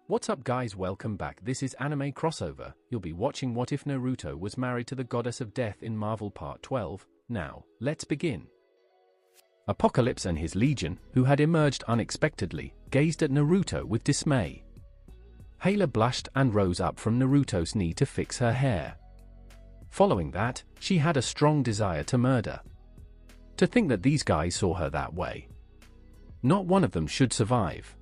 What's up guys, welcome back. This is Anime Crossover. You'll be watching What If Naruto Was Married to the Goddess of Death in Marvel Part 12. Now, let's begin. Apocalypse and his legion, who had emerged unexpectedly, gazed at Naruto with dismay. Hayla blushed and rose up from Naruto's knee to fix her hair. Following that, she had a strong desire to murder. To think that these guys saw her that way. Not one of them should survive.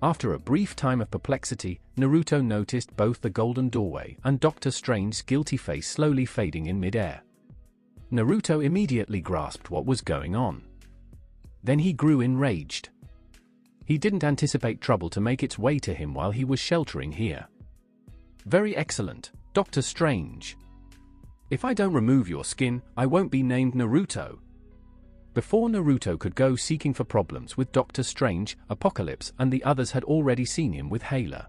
After a brief time of perplexity, Naruto noticed both the golden doorway and Dr. Strange's guilty face slowly fading in midair. Naruto immediately grasped what was going on. Then he grew enraged. He didn't anticipate trouble to make its way to him while he was sheltering here. Very excellent, Dr. Strange. If I don't remove your skin, I won't be named Naruto. Before Naruto could go seeking for problems with Dr. Strange, Apocalypse and the others had already seen him with Hayla.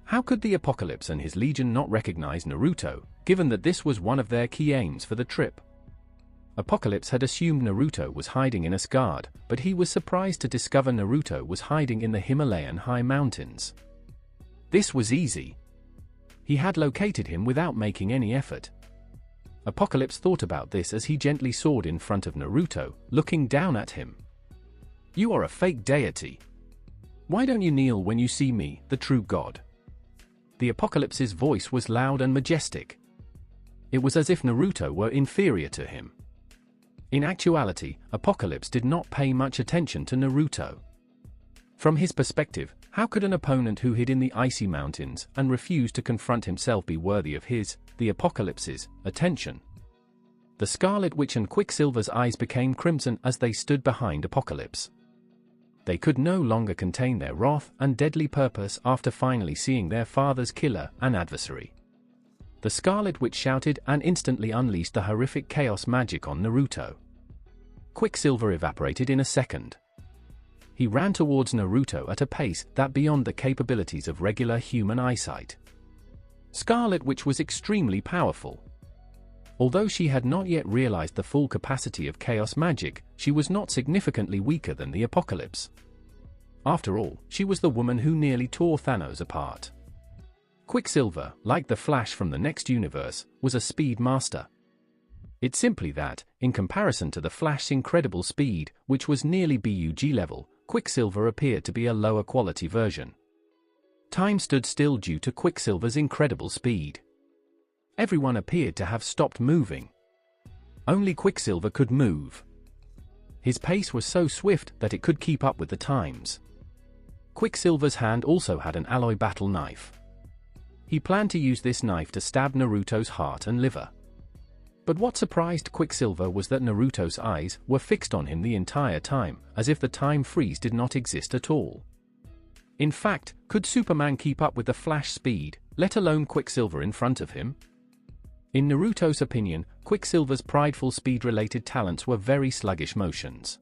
How could the Apocalypse and his legion not recognize Naruto, given that this was one of their key aims for the trip? Apocalypse had assumed Naruto was hiding in Asgard, but he was surprised to discover Naruto was hiding in the Himalayan high mountains. This was easy. He had located him without making any effort. Apocalypse thought about this as he gently soared in front of Naruto, looking down at him. You are a fake deity. Why don't you kneel when you see me, the true god? The Apocalypse's voice was loud and majestic. It was as if Naruto were inferior to him. In actuality, Apocalypse did not pay much attention to Naruto. From his perspective, how could an opponent who hid in the icy mountains and refused to confront himself be worthy of his, the Apocalypse's, attention? The Scarlet Witch and Quicksilver's eyes became crimson as they stood behind Apocalypse. They could no longer contain their wrath and deadly purpose after finally seeing their father's killer and adversary. The Scarlet Witch shouted and instantly unleashed the horrific chaos magic on Naruto. Quicksilver evaporated in a second. He ran towards Naruto at a pace that beyond the capabilities of regular human eyesight. Scarlet Witch was extremely powerful. Although she had not yet realized the full capacity of chaos magic, she was not significantly weaker than the Apocalypse. After all, she was the woman who nearly tore Thanos apart. Quicksilver, like the Flash from the next universe, was a speed master. It's simply that, in comparison to the Flash's incredible speed, which was nearly BUG level, Quicksilver appeared to be a lower quality version. Time stood still due to Quicksilver's incredible speed. Everyone appeared to have stopped moving. Only Quicksilver could move. His pace was so swift that it could keep up with the times. Quicksilver's hand also had an alloy battle knife. He planned to use this knife to stab Naruto's heart and liver. But what surprised Quicksilver was that Naruto's eyes were fixed on him the entire time, as if the time freeze did not exist at all. In fact, could Superman keep up with the Flash speed, let alone Quicksilver in front of him? In Naruto's opinion, Quicksilver's prideful speed-related talents were very sluggish motions.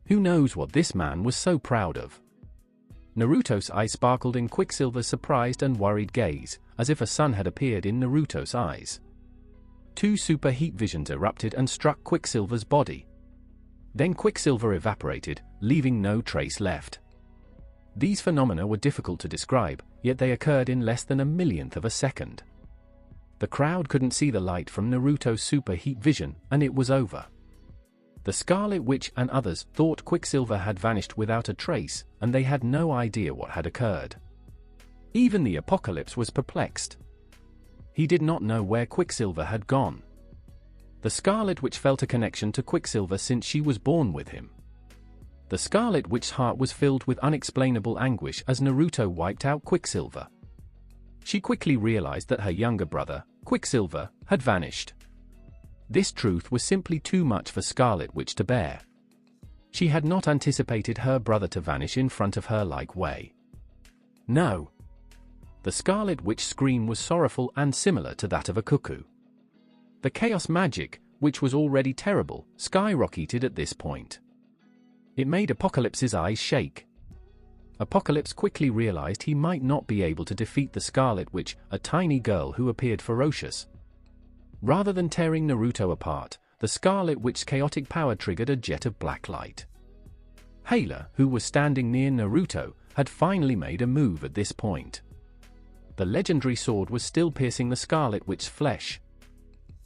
Who knows what this man was so proud of? Naruto's eyes sparkled in Quicksilver's surprised and worried gaze, as if a sun had appeared in Naruto's eyes. Two super heat visions erupted and struck Quicksilver's body. Then Quicksilver evaporated, leaving no trace left. These phenomena were difficult to describe, yet they occurred in less than a millionth of a second. The crowd couldn't see the light from Naruto's super heat vision, and it was over. The Scarlet Witch and others thought Quicksilver had vanished without a trace, and they had no idea what had occurred. Even the Apocalypse was perplexed. He did not know where Quicksilver had gone. The Scarlet Witch felt a connection to Quicksilver since she was born with him. The Scarlet Witch's heart was filled with unexplainable anguish as Naruto wiped out Quicksilver. She quickly realized that her younger brother, Quicksilver, had vanished. This truth was simply too much for Scarlet Witch to bear. She had not anticipated her brother to vanish in front of her like way. No. The Scarlet Witch's scream was sorrowful and similar to that of a cuckoo. The chaos magic, which was already terrible, skyrocketed at this point. It made Apocalypse's eyes shake. Apocalypse quickly realized he might not be able to defeat the Scarlet Witch, a tiny girl who appeared ferocious. Rather than tearing Naruto apart, the Scarlet Witch's chaotic power triggered a jet of black light. Hayla, who was standing near Naruto, had finally made a move at this point. The legendary sword was still piercing the Scarlet Witch's flesh.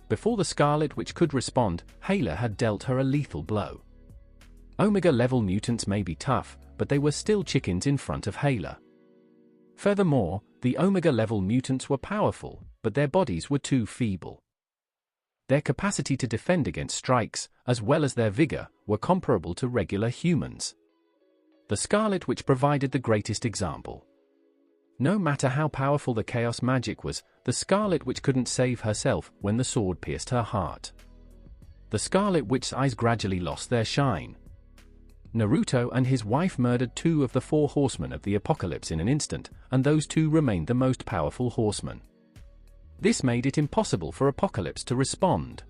Before the Scarlet Witch could respond, Hela had dealt her a lethal blow. Omega-level mutants may be tough, but they were still chickens in front of Hela. Furthermore, the Omega-level mutants were powerful, but their bodies were too feeble. Their capacity to defend against strikes, as well as their vigor, were comparable to regular humans. The Scarlet Witch provided the greatest example. No matter how powerful the chaos magic was, the Scarlet Witch couldn't save herself when the sword pierced her heart. The Scarlet Witch's eyes gradually lost their shine. Naruto and his wife murdered 2 of the 4 horsemen of the apocalypse in an instant, and those 2 remained the most powerful horsemen. This made it impossible for Apocalypse to respond.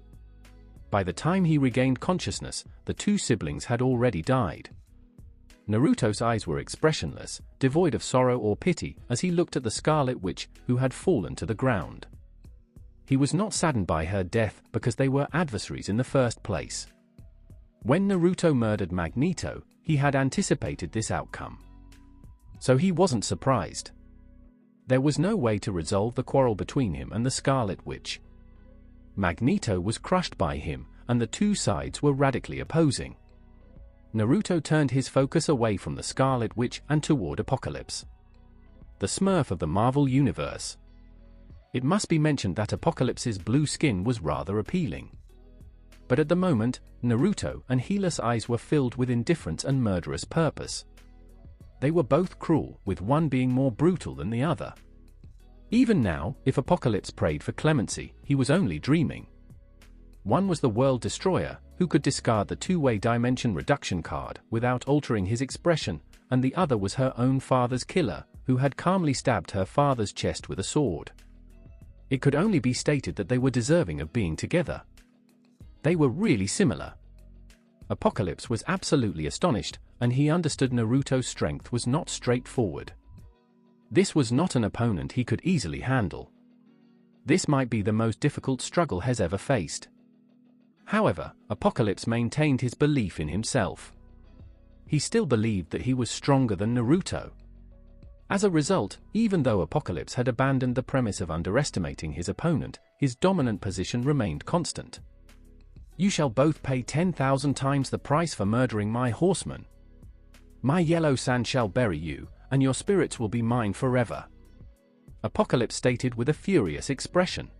By the time he regained consciousness, the 2 siblings had already died. Naruto's eyes were expressionless, devoid of sorrow or pity, as he looked at the Scarlet Witch, who had fallen to the ground. He was not saddened by her death because they were adversaries in the first place. When Naruto murdered Magneto, he had anticipated this outcome. So he wasn't surprised. There was no way to resolve the quarrel between him and the Scarlet Witch. Magneto was crushed by him, and the 2 sides were radically opposing. Naruto turned his focus away from the Scarlet Witch and toward Apocalypse, the Smurf of the Marvel Universe. It must be mentioned that Apocalypse's blue skin was rather appealing. But at the moment, Naruto and Hela's eyes were filled with indifference and murderous purpose. They were both cruel, with one being more brutal than the other. Even now, if Apocalypse prayed for clemency, he was only dreaming. One was the World Destroyer, who could discard the 2-way dimension reduction card without altering his expression, and the other was her own father's killer, who had calmly stabbed her father's chest with a sword. It could only be stated that they were deserving of being together. They were really similar. Apocalypse was absolutely astonished, and he understood Naruto's strength was not straightforward. This was not an opponent he could easily handle. This might be the most difficult struggle he's ever faced. However, Apocalypse maintained his belief in himself. He still believed that he was stronger than Naruto. As a result, even though Apocalypse had abandoned the premise of underestimating his opponent, his dominant position remained constant. You shall both pay 10,000 times the price for murdering my horseman. My yellow sand shall bury you, and your spirits will be mine forever. Apocalypse stated with a furious expression.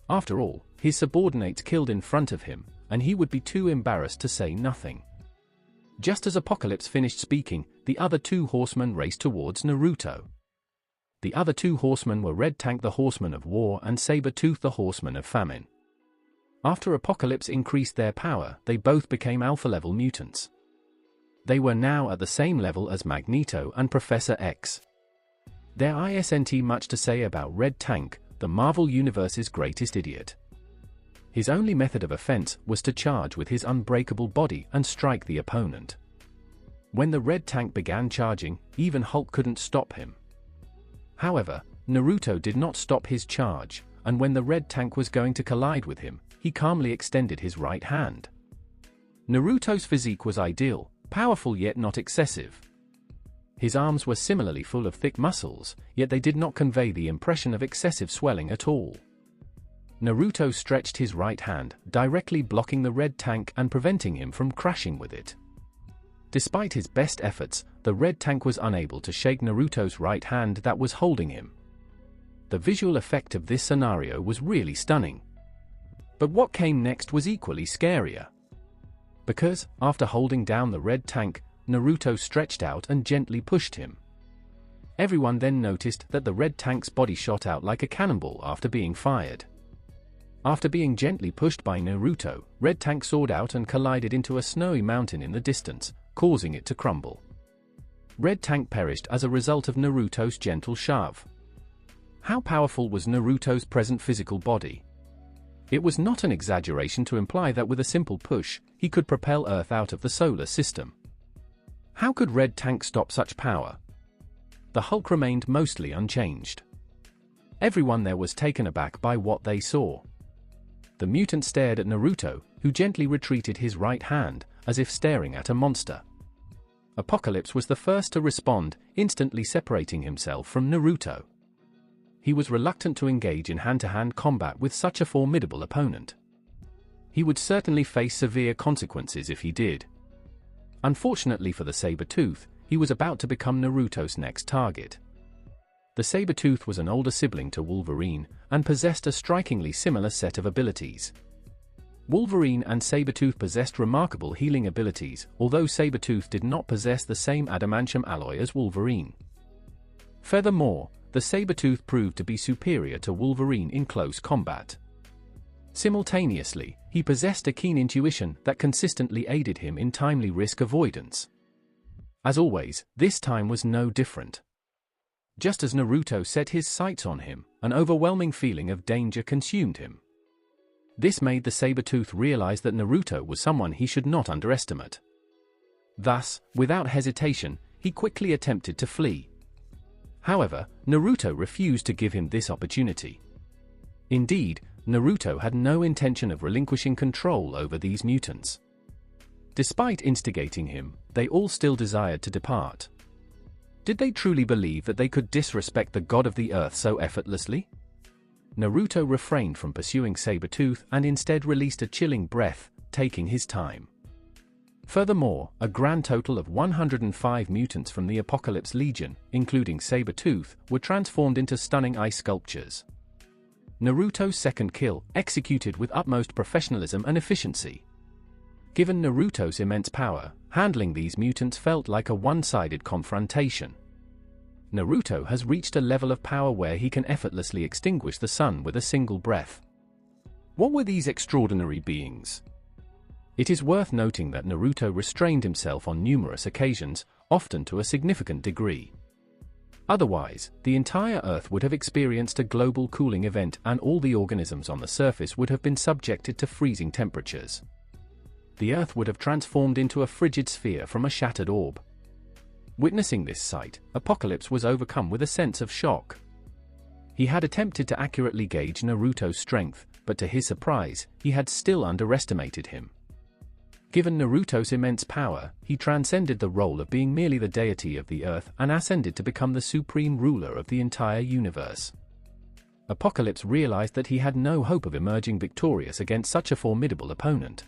After all, his subordinates killed in front of him, and he would be too embarrassed to say nothing. Just as Apocalypse finished speaking, the other 2 horsemen raced towards Naruto. The other 2 horsemen were Red Tank the Horseman of War and Saber-Tooth the Horseman of Famine. After Apocalypse increased their power, they both became alpha-level mutants. They were now at the same level as Magneto and Professor X. There isn't much to say about Red Tank, the Marvel Universe's greatest idiot. His only method of offense was to charge with his unbreakable body and strike the opponent. When the Red Tank began charging, even Hulk couldn't stop him. However, Naruto did not stop his charge, and when the Red Tank was going to collide with him, he calmly extended his right hand. Naruto's physique was ideal, powerful yet not excessive. His arms were similarly full of thick muscles, yet they did not convey the impression of excessive swelling at all. Naruto stretched his right hand, directly blocking the Red Tank and preventing him from crashing with it. Despite his best efforts, the Red Tank was unable to shake Naruto's right hand that was holding him. The visual effect of this scenario was really stunning. But what came next was equally scarier. Because, after holding down the Red Tank, Naruto stretched out and gently pushed him. Everyone then noticed that the Red Tank's body shot out like a cannonball after being fired. After being gently pushed by Naruto, Red Tank soared out and collided into a snowy mountain in the distance, causing it to crumble. Red Tank perished as a result of Naruto's gentle shove. How powerful was Naruto's present physical body? It was not an exaggeration to imply that with a simple push, he could propel Earth out of the solar system. How could Red Tank stop such power? The Hulk remained mostly unchanged. Everyone there was taken aback by what they saw. The mutant stared at Naruto, who gently retreated his right hand, as if staring at a monster. Apocalypse was the first to respond, instantly separating himself from Naruto. He was reluctant to engage in hand-to-hand combat with such a formidable opponent. He would certainly face severe consequences if he did. Unfortunately for the Saber-tooth, he was about to become Naruto's next target. The Saber-tooth was an older sibling to Wolverine, and possessed a strikingly similar set of abilities. Wolverine and Saber-tooth possessed remarkable healing abilities, although Saber-tooth did not possess the same adamantium alloy as Wolverine. Furthermore, the Saber-tooth proved to be superior to Wolverine in close combat. Simultaneously, he possessed a keen intuition that consistently aided him in timely risk avoidance. As always, this time was no different. Just as Naruto set his sights on him, an overwhelming feeling of danger consumed him. This made the Saber-tooth realize that Naruto was someone he should not underestimate. Thus, without hesitation, he quickly attempted to flee. However, Naruto refused to give him this opportunity. Indeed, Naruto had no intention of relinquishing control over these mutants. Despite instigating him, they all still desired to depart. Did they truly believe that they could disrespect the god of the earth so effortlessly? Naruto refrained from pursuing Saber-tooth and instead released a chilling breath, taking his time. Furthermore, a grand total of 105 mutants from the Apocalypse Legion, including Saber-tooth, were transformed into stunning ice sculptures. Naruto's second kill, executed with utmost professionalism and efficiency. Given Naruto's immense power, handling these mutants felt like a one-sided confrontation. Naruto has reached a level of power where he can effortlessly extinguish the sun with a single breath. What were these extraordinary beings? It is worth noting that Naruto restrained himself on numerous occasions, often to a significant degree. Otherwise, the entire Earth would have experienced a global cooling event and all the organisms on the surface would have been subjected to freezing temperatures. The Earth would have transformed into a frigid sphere from a shattered orb. Witnessing this sight, Apocalypse was overcome with a sense of shock. He had attempted to accurately gauge Naruto's strength, but to his surprise, he had still underestimated him. Given Naruto's immense power, he transcended the role of being merely the deity of the earth and ascended to become the supreme ruler of the entire universe. Apocalypse realized that he had no hope of emerging victorious against such a formidable opponent.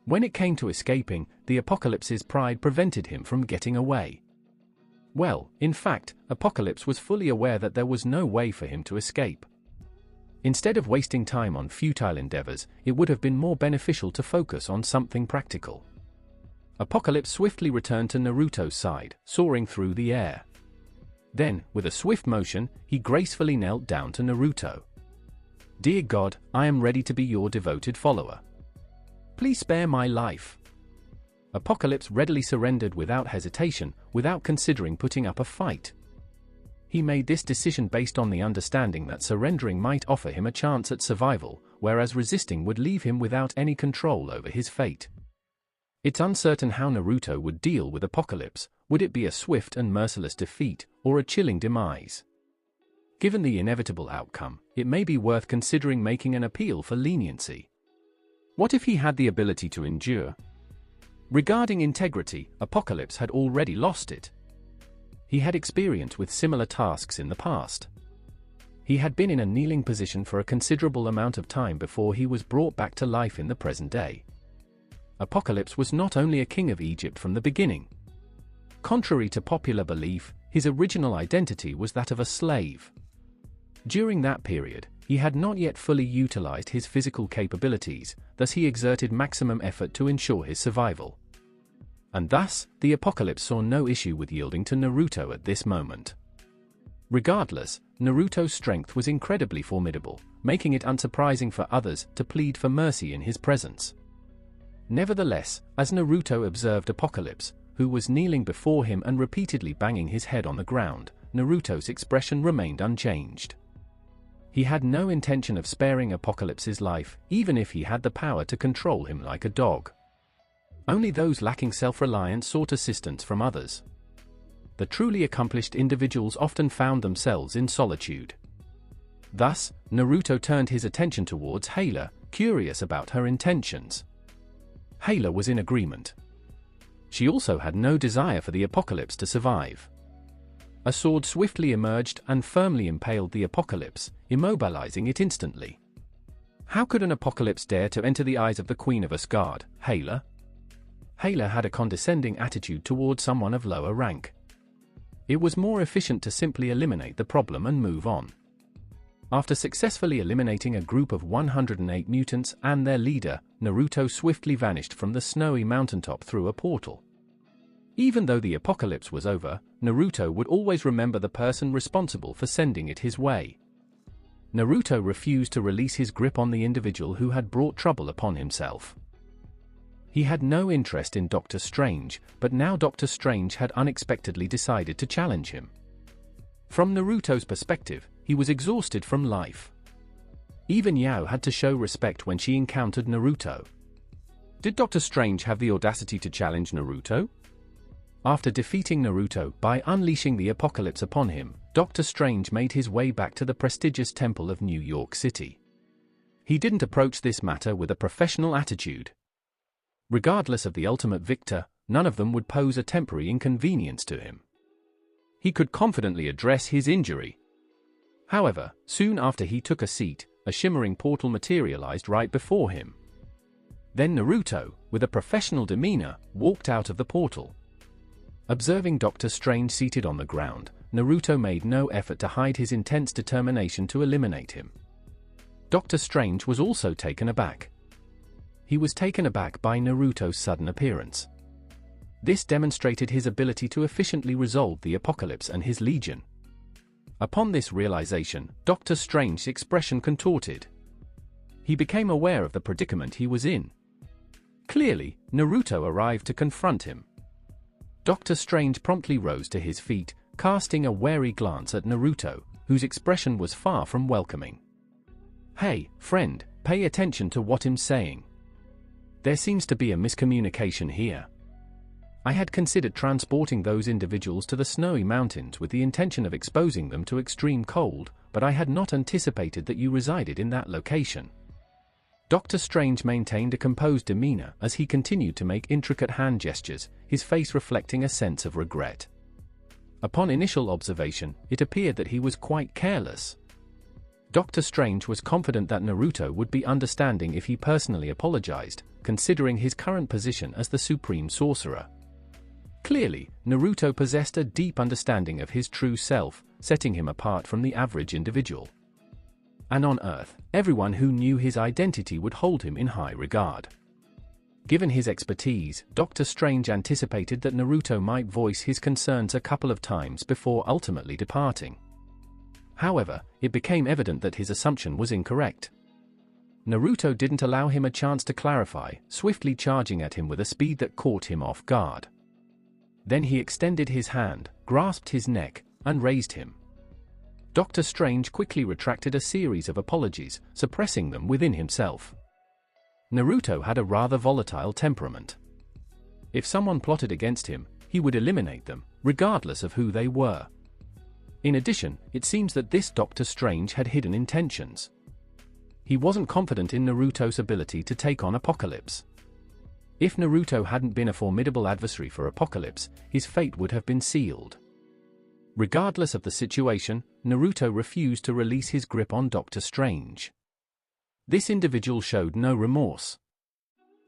When it came to escaping, the Apocalypse's pride prevented him from getting away. Well, in fact, Apocalypse was fully aware that there was no way for him to escape. Instead of wasting time on futile endeavors, it would have been more beneficial to focus on something practical. Apocalypse swiftly returned to Naruto's side, soaring through the air. Then, with a swift motion, he gracefully knelt down to Naruto. "Dear God, I am ready to be your devoted follower. Please spare my life." Apocalypse readily surrendered without hesitation, without considering putting up a fight. He made this decision based on the understanding that surrendering might offer him a chance at survival, whereas resisting would leave him without any control over his fate. It's uncertain how Naruto would deal with Apocalypse. Would it be a swift and merciless defeat, or a chilling demise? Given the inevitable outcome, it may be worth considering making an appeal for leniency. What if he had the ability to endure? Regarding integrity, Apocalypse had already lost it. He had experience with similar tasks in the past. He had been in a kneeling position for a considerable amount of time before he was brought back to life in the present day. Apocalypse was not only a king of Egypt from the beginning. Contrary to popular belief, his original identity was that of a slave. During that period, he had not yet fully utilized his physical capabilities, thus he exerted maximum effort to ensure his survival. And thus, the Apocalypse saw no issue with yielding to Naruto at this moment. Regardless, Naruto's strength was incredibly formidable, making it unsurprising for others to plead for mercy in his presence. Nevertheless, as Naruto observed Apocalypse, who was kneeling before him and repeatedly banging his head on the ground, Naruto's expression remained unchanged. He had no intention of sparing Apocalypse's life, even if he had the power to control him like a dog. Only those lacking self-reliance sought assistance from others. The truly accomplished individuals often found themselves in solitude. Thus, Naruto turned his attention towards Hayla, curious about her intentions. Hayla was in agreement. she also had no desire for the apocalypse to survive. A sword swiftly emerged and firmly impaled the apocalypse, immobilizing it instantly. How could an apocalypse dare to enter the eyes of the Queen of Asgard, Hela? Hela had a condescending attitude toward someone of lower rank. It was more efficient to simply eliminate the problem and move on. After successfully eliminating a group of 108 mutants and their leader, Naruto swiftly vanished from the snowy mountaintop through a portal. Even though the apocalypse was over, Naruto would always remember the person responsible for sending it his way. Naruto refused to release his grip on the individual who had brought trouble upon himself. He had no interest in Doctor Strange, but now Doctor Strange had unexpectedly decided to challenge him. From Naruto's perspective, he was exhausted from life. Even Yao had to show respect when she encountered Naruto. Did Doctor Strange have the audacity to challenge Naruto? After defeating Naruto by unleashing the apocalypse upon him, Doctor Strange made his way back to the prestigious Temple of New York City. He didn't approach this matter with a professional attitude. Regardless of the ultimate victor, none of them would pose a temporary inconvenience to him. He could confidently address his injury. However, soon after he took a seat, a shimmering portal materialized right before him. Then Naruto, with a professional demeanor, walked out of the portal. Observing Doctor Strange seated on the ground, Naruto made no effort to hide his intense determination to eliminate him. Doctor Strange was also taken aback. He was taken aback by Naruto's sudden appearance. This demonstrated his ability to efficiently resolve the apocalypse and his legion. Upon this realization, Doctor Strange's expression contorted. He became aware of the predicament he was in. Clearly, Naruto arrived to confront him. Doctor Strange promptly rose to his feet, casting a wary glance at Naruto, whose expression was far from welcoming. "Hey, friend, pay attention to what I'm saying. There seems to be a miscommunication here. I had considered transporting those individuals to the snowy mountains with the intention of exposing them to extreme cold, but I had not anticipated that you resided in that location." Doctor Strange maintained a composed demeanor as he continued to make intricate hand gestures, his face reflecting a sense of regret. Upon initial observation, it appeared that he was quite careless. Doctor Strange was confident that Naruto would be understanding if he personally apologized, considering his current position as the Supreme Sorcerer. Clearly, Naruto possessed a deep understanding of his true self, setting him apart from the average individual. And on Earth, everyone who knew his identity would hold him in high regard. Given his expertise, Doctor Strange anticipated that Naruto might voice his concerns a couple of times before ultimately departing. However, it became evident that his assumption was incorrect. Naruto didn't allow him a chance to clarify, swiftly charging at him with a speed that caught him off guard. Then he extended his hand, grasped his neck, and raised him. Doctor Strange quickly retracted a series of apologies, suppressing them within himself. Naruto had a rather volatile temperament. If someone plotted against him, he would eliminate them, regardless of who they were. In addition, it seems that this Doctor Strange had hidden intentions. He wasn't confident in Naruto's ability to take on Apocalypse. If Naruto hadn't been a formidable adversary for Apocalypse, his fate would have been sealed. Regardless of the situation, Naruto refused to release his grip on Doctor Strange. This individual showed no remorse.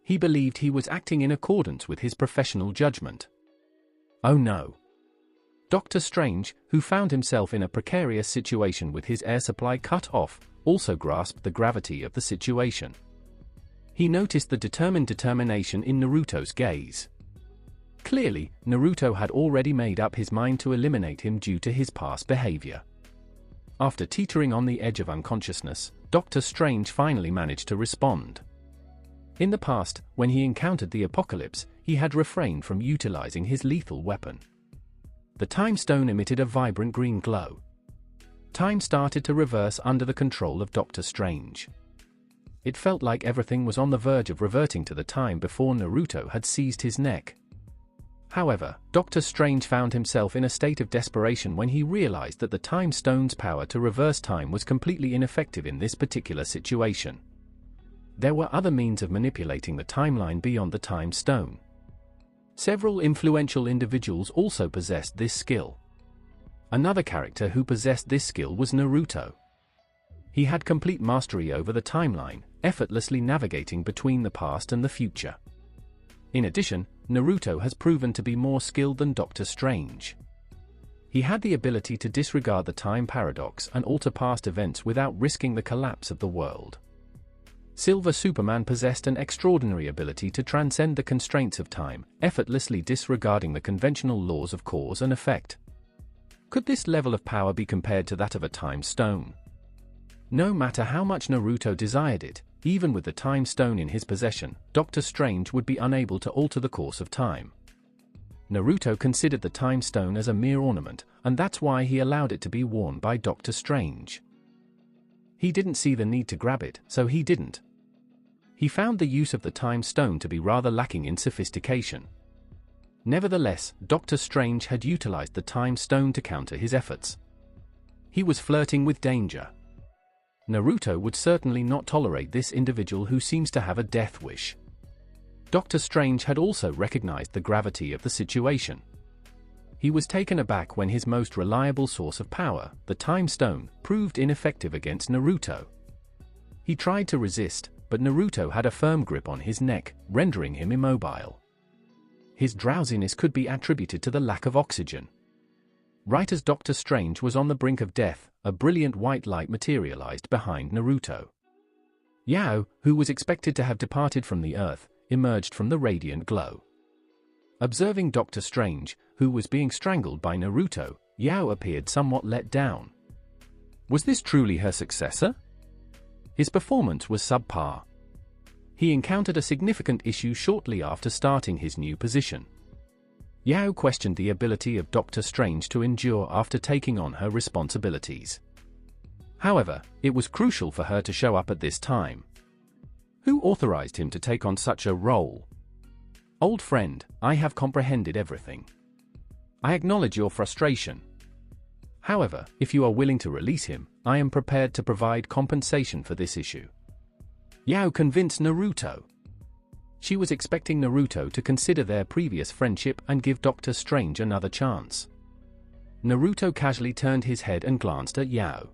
He believed he was acting in accordance with his professional judgment. Oh no. Doctor Strange, who found himself in a precarious situation with his air supply cut off, also grasped the gravity of the situation. He noticed the determined determination in Naruto's gaze. Clearly, Naruto had already made up his mind to eliminate him due to his past behavior. After teetering on the edge of unconsciousness, Doctor Strange finally managed to respond. In the past, when he encountered the Apocalypse, he had refrained from utilizing his lethal weapon. The Time Stone emitted a vibrant green glow. Time started to reverse under the control of Doctor Strange. It felt like everything was on the verge of reverting to the time before Naruto had seized his neck. However, Doctor Strange found himself in a state of desperation when he realized that the Time Stone's power to reverse time was completely ineffective in this particular situation. There were other means of manipulating the timeline beyond the Time Stone. Several influential individuals also possessed this skill. Another character who possessed this skill was Naruto. He had complete mastery over the timeline, effortlessly navigating between the past and the future. In addition, Naruto has proven to be more skilled than Doctor Strange. He had the ability to disregard the time paradox and alter past events without risking the collapse of the world. Silver Superman possessed an extraordinary ability to transcend the constraints of time, effortlessly disregarding the conventional laws of cause and effect. Could this level of power be compared to that of a time stone? No matter how much Naruto desired it, even with the time stone in his possession, Doctor Strange would be unable to alter the course of time. Naruto considered the time stone as a mere ornament, and that's why he allowed it to be worn by Doctor Strange. He didn't see the need to grab it, so he didn't. He found the use of the time stone to be rather lacking in sophistication. Nevertheless, Doctor Strange had utilized the time stone to counter his efforts. He was flirting with danger. Naruto would certainly not tolerate this individual who seems to have a death wish. Doctor Strange had also recognized the gravity of the situation. He was taken aback when his most reliable source of power, the time stone, proved ineffective against Naruto. He tried to resist, but Naruto had a firm grip on his neck, rendering him immobile. His drowsiness could be attributed to the lack of oxygen. Right as Doctor Strange was on the brink of death, a brilliant white light materialized behind Naruto. Yao, who was expected to have departed from the earth, emerged from the radiant glow. Observing Doctor Strange, who was being strangled by Naruto, Yao appeared somewhat let down. Was this truly her successor? His performance was subpar. He encountered a significant issue shortly after starting his new position. Yao questioned the ability of Doctor Strange to endure after taking on her responsibilities. However, it was crucial for her to show up at this time. Who authorized him to take on such a role? Old friend, I have comprehended everything. I acknowledge your frustration. However, if you are willing to release him, I am prepared to provide compensation for this issue. Yao convinced Naruto. She was expecting Naruto to consider their previous friendship and give Doctor Strange another chance. Naruto casually turned his head and glanced at Yao.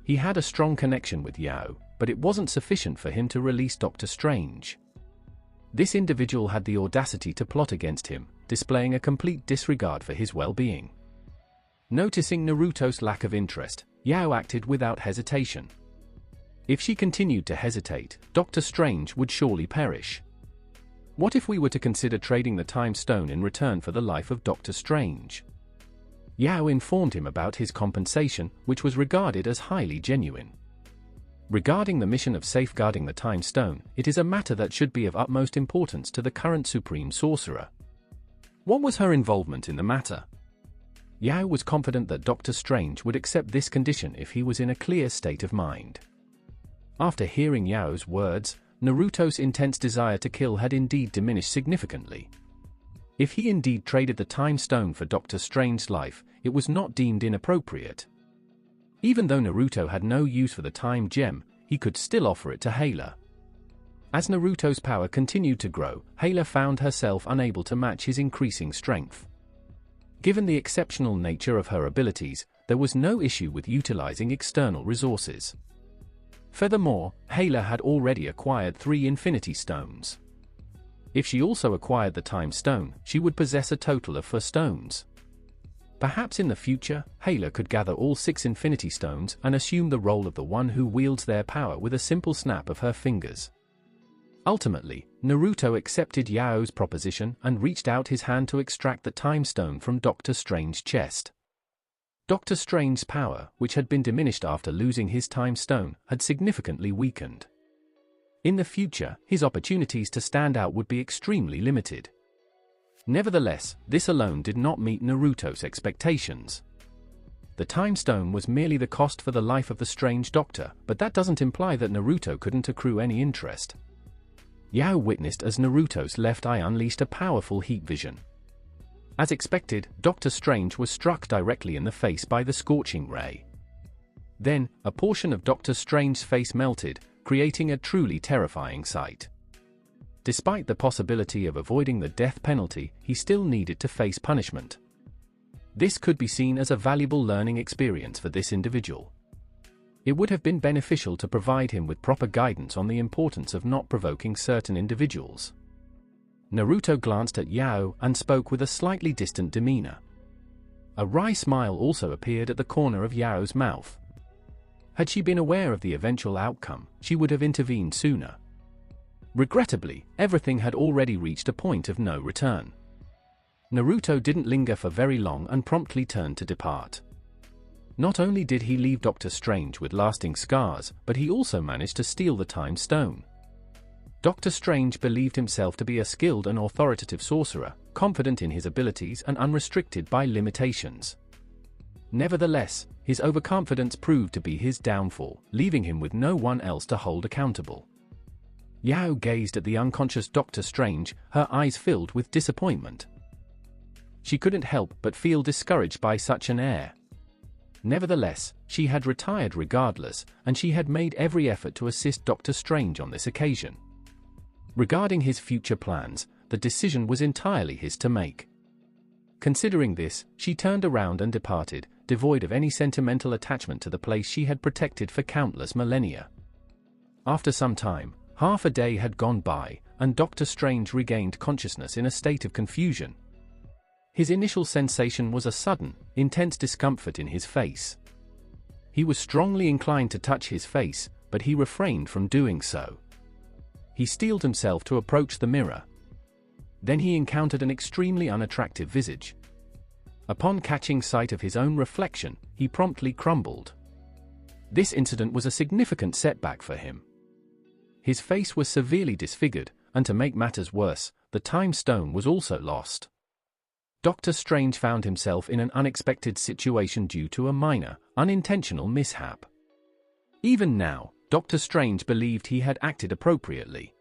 He had a strong connection with Yao, but it wasn't sufficient for him to release Doctor Strange. This individual had the audacity to plot against him, displaying a complete disregard for his well-being. Noticing Naruto's lack of interest, Yao acted without hesitation. If she continued to hesitate, Doctor Strange would surely perish. What if we were to consider trading the time stone in return for the life of Doctor Strange? Yao informed him about his compensation, which was regarded as highly genuine. Regarding the mission of safeguarding the time stone, it is a matter that should be of utmost importance to the current Supreme Sorcerer. What was her involvement in the matter? Yao was confident that Doctor Strange would accept this condition if he was in a clear state of mind. After hearing Yao's words, Naruto's intense desire to kill had indeed diminished significantly. If he indeed traded the time stone for Doctor Strange's life, it was not deemed inappropriate. Even though Naruto had no use for the time gem, he could still offer it to Hayla. As Naruto's power continued to grow, Hayla found herself unable to match his increasing strength. Given the exceptional nature of her abilities, there was no issue with utilizing external resources. Furthermore, Hayla had already acquired 3 Infinity Stones. If she also acquired the Time Stone, she would possess a total of 4 stones. Perhaps in the future, Hayla could gather all 6 Infinity Stones and assume the role of the one who wields their power with a simple snap of her fingers. Ultimately, Naruto accepted Yao's proposition and reached out his hand to extract the Time Stone from Doctor Strange's chest. Doctor Strange's power, which had been diminished after losing his Time Stone, had significantly weakened. In the future, his opportunities to stand out would be extremely limited. Nevertheless, this alone did not meet Naruto's expectations. The Time Stone was merely the cost for the life of the Strange Doctor, but that doesn't imply that Naruto couldn't accrue any interest. Yao witnessed as Naruto's left eye unleashed a powerful heat vision. As expected, Doctor Strange was struck directly in the face by the scorching ray. Then, a portion of Doctor Strange's face melted, creating a truly terrifying sight. Despite the possibility of avoiding the death penalty, he still needed to face punishment. This could be seen as a valuable learning experience for this individual. It would have been beneficial to provide him with proper guidance on the importance of not provoking certain individuals. Naruto glanced at Yao and spoke with a slightly distant demeanor. A wry smile also appeared at the corner of Yao's mouth. Had she been aware of the eventual outcome, she would have intervened sooner. Regrettably, everything had already reached a point of no return. Naruto didn't linger for very long and promptly turned to depart. Not only did he leave Dr. Strange with lasting scars, but he also managed to steal the Time Stone. Dr. Strange believed himself to be a skilled and authoritative sorcerer, confident in his abilities and unrestricted by limitations. Nevertheless, his overconfidence proved to be his downfall, leaving him with no one else to hold accountable. Yao gazed at the unconscious Dr. Strange, her eyes filled with disappointment. She couldn't help but feel discouraged by such an heir. Nevertheless, she had retired regardless, and she had made every effort to assist Dr. Strange on this occasion. Regarding his future plans, the decision was entirely his to make. Considering this, she turned around and departed, devoid of any sentimental attachment to the place she had protected for countless millennia. After some time, half a day had gone by, and Dr. Strange regained consciousness in a state of confusion. His initial sensation was a sudden, intense discomfort in his face. He was strongly inclined to touch his face, but he refrained from doing so. He steeled himself to approach the mirror. Then he encountered an extremely unattractive visage. Upon catching sight of his own reflection, he promptly crumbled. This incident was a significant setback for him. His face was severely disfigured, and to make matters worse, the Time Stone was also lost. Dr. Strange found himself in an unexpected situation due to a minor, unintentional mishap. Even now, Dr. Strange believed he had acted appropriately.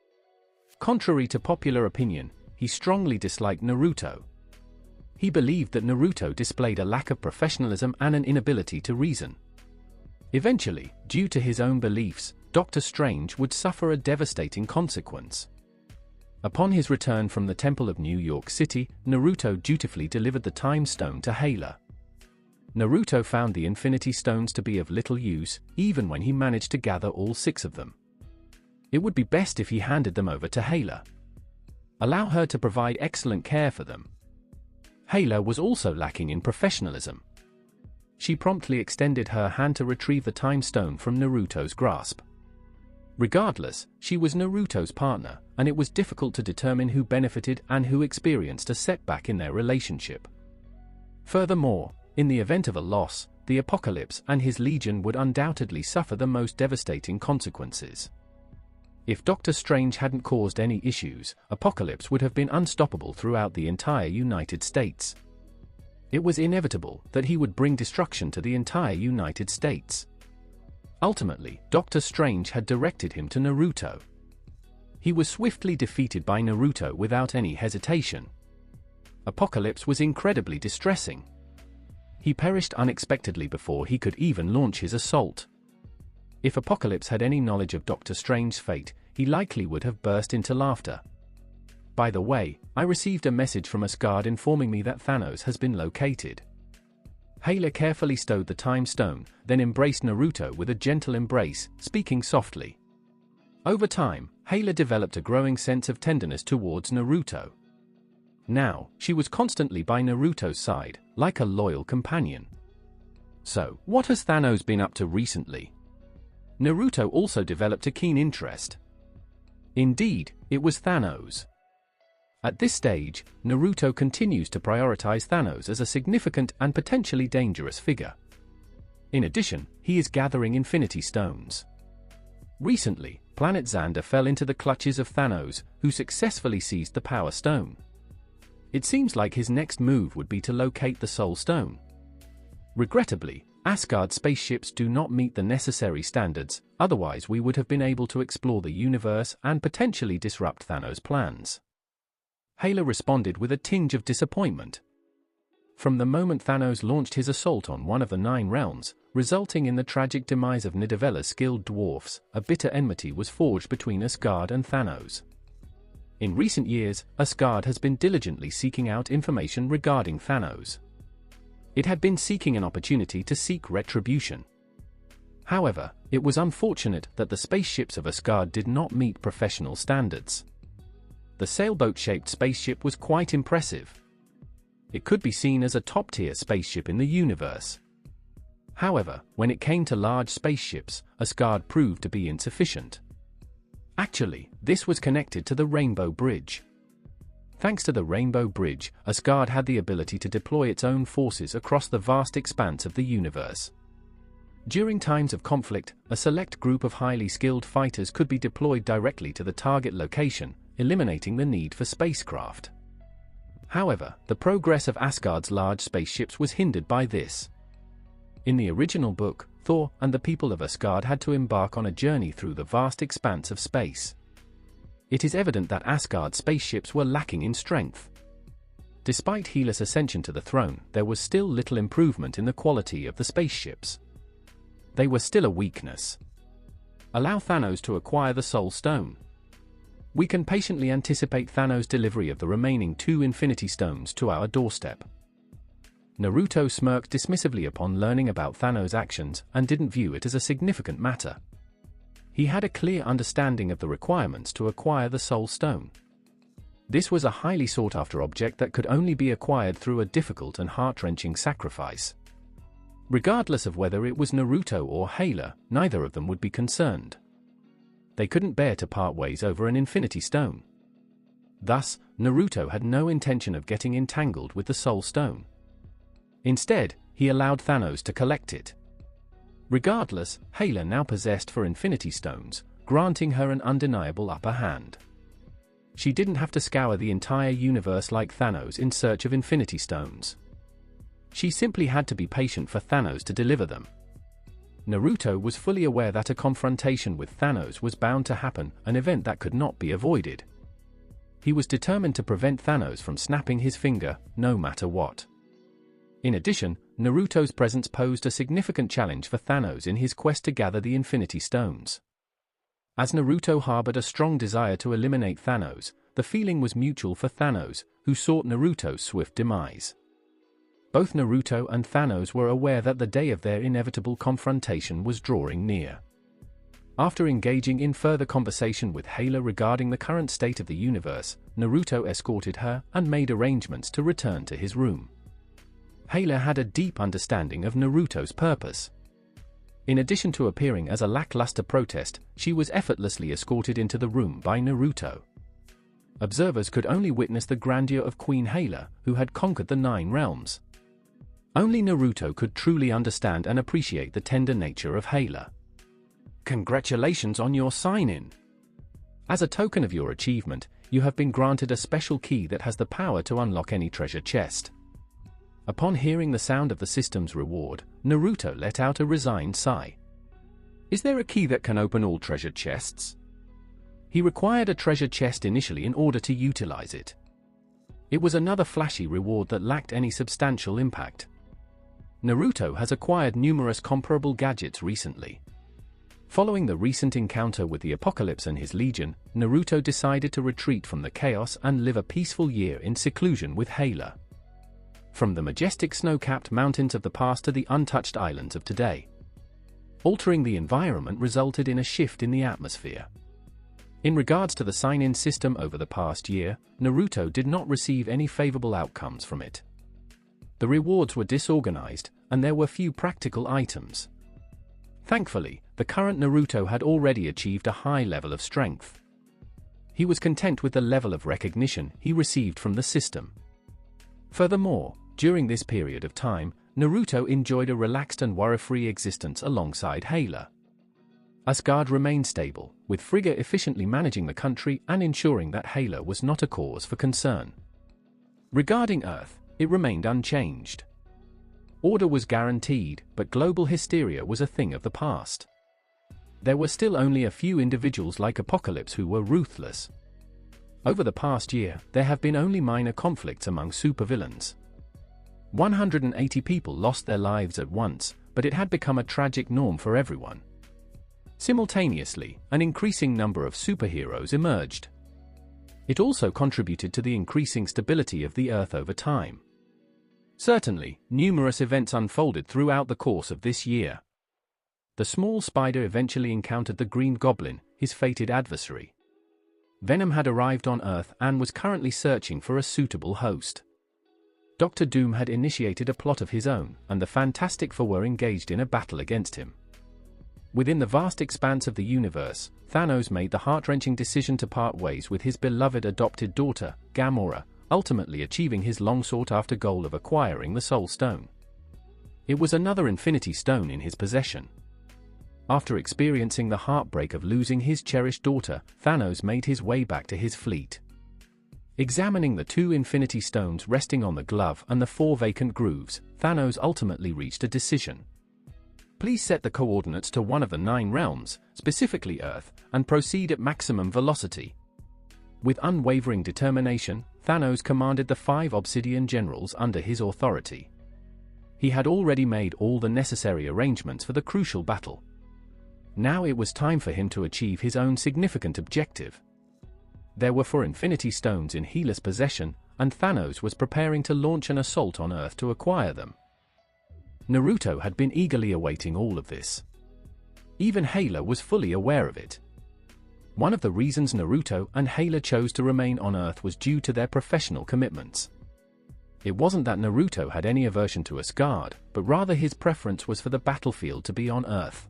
Contrary to popular opinion, he strongly disliked Naruto. He believed that Naruto displayed a lack of professionalism and an inability to reason. Eventually, due to his own beliefs, Dr. Strange would suffer a devastating consequence. Upon his return from the Temple of New York City, Naruto dutifully delivered the Time Stone to Hayla. Naruto found the Infinity Stones to be of little use, even when he managed to gather all 6 of them. It would be best if he handed them over to Hayla. Allow her to provide excellent care for them. Hayla was also lacking in professionalism. She promptly extended her hand to retrieve the Time Stone from Naruto's grasp. Regardless, she was Naruto's partner, and it was difficult to determine who benefited and who experienced a setback in their relationship. Furthermore, in the event of a loss, the Apocalypse and his legion would undoubtedly suffer the most devastating consequences. If Dr. Strange hadn't caused any issues, Apocalypse would have been unstoppable throughout the entire United States. It was inevitable that he would bring destruction to the entire United States. Ultimately, Dr. Strange had directed him to Naruto. He was swiftly defeated by Naruto without any hesitation. Apocalypse was incredibly distressing. He perished unexpectedly before he could even launch his assault. If Apocalypse had any knowledge of Dr. Strange's fate, he likely would have burst into laughter. By the way, I received a message from Asgard informing me that Thanos has been located. Hayla carefully stowed the Time Stone, then embraced Naruto with a gentle embrace, speaking softly. Over time, Hayla developed a growing sense of tenderness towards Naruto. Now, she was constantly by Naruto's side, like a loyal companion. So, what has Thanos been up to recently? Naruto also developed a keen interest. Indeed, it was Thanos. At this stage, Naruto continues to prioritize Thanos as a significant and potentially dangerous figure. In addition, he is gathering Infinity Stones. Recently, Planet Xander fell into the clutches of Thanos, who successfully seized the Power Stone. It seems like his next move would be to locate the Soul Stone. Regrettably, Asgard spaceships do not meet the necessary standards, otherwise we would have been able to explore the universe and potentially disrupt Thanos' plans. Hayla responded with a tinge of disappointment. From the moment Thanos launched his assault on one of the 9 realms, resulting in the tragic demise of Nidavellas skilled dwarfs, a bitter enmity was forged between Asgard and Thanos. In recent years, Asgard has been diligently seeking out information regarding Thanos. It had been seeking an opportunity to seek retribution. However, it was unfortunate that the spaceships of Asgard did not meet professional standards. The sailboat-shaped spaceship was quite impressive. It could be seen as a top-tier spaceship in the universe. However, when it came to large spaceships, Asgard proved to be insufficient. Actually, this was connected to the Rainbow Bridge. Thanks to the Rainbow Bridge, Asgard had the ability to deploy its own forces across the vast expanse of the universe. During times of conflict, a select group of highly skilled fighters could be deployed directly to the target location, eliminating the need for spacecraft. However, the progress of Asgard's large spaceships was hindered by this. In the original book, Thor and the people of Asgard had to embark on a journey through the vast expanse of space. It is evident that Asgard's spaceships were lacking in strength. Despite Hela's ascension to the throne, there was still little improvement in the quality of the spaceships. They were still a weakness. Allow Thanos to acquire the Soul Stone. We can patiently anticipate Thanos' delivery of the remaining 2 Infinity Stones to our doorstep. Naruto smirked dismissively upon learning about Thanos' actions and didn't view it as a significant matter. He had a clear understanding of the requirements to acquire the Soul Stone. This was a highly sought-after object that could only be acquired through a difficult and heart-wrenching sacrifice. Regardless of whether it was Naruto or Hela, neither of them would be concerned. They couldn't bear to part ways over an Infinity Stone. Thus, Naruto had no intention of getting entangled with the Soul Stone. Instead, he allowed Thanos to collect it. Regardless, Hela now possessed 4 Infinity Stones, granting her an undeniable upper hand. She didn't have to scour the entire universe like Thanos in search of Infinity Stones. She simply had to be patient for Thanos to deliver them. Naruto was fully aware that a confrontation with Thanos was bound to happen, an event that could not be avoided. He was determined to prevent Thanos from snapping his finger, no matter what. In addition, Naruto's presence posed a significant challenge for Thanos in his quest to gather the Infinity Stones. As Naruto harbored a strong desire to eliminate Thanos, the feeling was mutual for Thanos, who sought Naruto's swift demise. Both Naruto and Thanos were aware that the day of their inevitable confrontation was drawing near. After engaging in further conversation with Hela regarding the current state of the universe, Naruto escorted her and made arrangements to return to his room. Hela had a deep understanding of Naruto's purpose. In addition to appearing as a lackluster protest, she was effortlessly escorted into the room by Naruto. Observers could only witness the grandeur of Queen Hela, who had conquered the 9 realms. Only Naruto could truly understand and appreciate the tender nature of Hela. Congratulations on your sign-in! As a token of your achievement, you have been granted a special key that has the power to unlock any treasure chest. Upon hearing the sound of the system's reward, Naruto let out a resigned sigh. Is there a key that can open all treasure chests? He required a treasure chest initially in order to utilize it. It was another flashy reward that lacked any substantial impact. Naruto has acquired numerous comparable gadgets recently. Following the recent encounter with the Apocalypse and his legion, Naruto decided to retreat from the chaos and live a peaceful year in seclusion with Hela. From the majestic snow-capped mountains of the past to the untouched islands of today. Altering the environment resulted in a shift in the atmosphere. In regards to the sign-in system over the past year, Naruto did not receive any favorable outcomes from it. The rewards were disorganized, and there were few practical items. Thankfully, the current Naruto had already achieved a high level of strength. He was content with the level of recognition he received from the system. Furthermore, during this period of time, Naruto enjoyed a relaxed and worry-free existence alongside Hela. Asgard remained stable, with Frigga efficiently managing the country and ensuring that Hela was not a cause for concern. Regarding Earth, it remained unchanged. Order was guaranteed, but global hysteria was a thing of the past. There were still only a few individuals like Apocalypse who were ruthless. Over the past year, there have been only minor conflicts among supervillains. 180 people lost their lives at once, but it had become a tragic norm for everyone. Simultaneously, an increasing number of superheroes emerged. It also contributed to the increasing stability of the Earth over time. Certainly, numerous events unfolded throughout the course of this year. The small spider eventually encountered the Green Goblin, his fated adversary. Venom had arrived on Earth and was currently searching for a suitable host. Dr. Doom had initiated a plot of his own, and the Fantastic Four were engaged in a battle against him. Within the vast expanse of the universe, Thanos made the heart-wrenching decision to part ways with his beloved adopted daughter, Gamora, ultimately achieving his long-sought-after goal of acquiring the Soul Stone. It was another Infinity Stone in his possession. After experiencing the heartbreak of losing his cherished daughter, Thanos made his way back to his fleet. Examining the 2 Infinity Stones resting on the glove and the 4 vacant grooves, Thanos ultimately reached a decision. Please set the coordinates to one of the 9 realms, specifically Earth, and proceed at maximum velocity. With unwavering determination, Thanos commanded the 5 Obsidian generals under his authority. He had already made all the necessary arrangements for the crucial battle. Now it was time for him to achieve his own significant objective. There were 4 Infinity Stones in Hela's possession, and Thanos was preparing to launch an assault on Earth to acquire them. Naruto had been eagerly awaiting all of this. Even Hela was fully aware of it. One of the reasons Naruto and Hela chose to remain on Earth was due to their professional commitments. It wasn't that Naruto had any aversion to Asgard, but rather his preference was for the battlefield to be on Earth.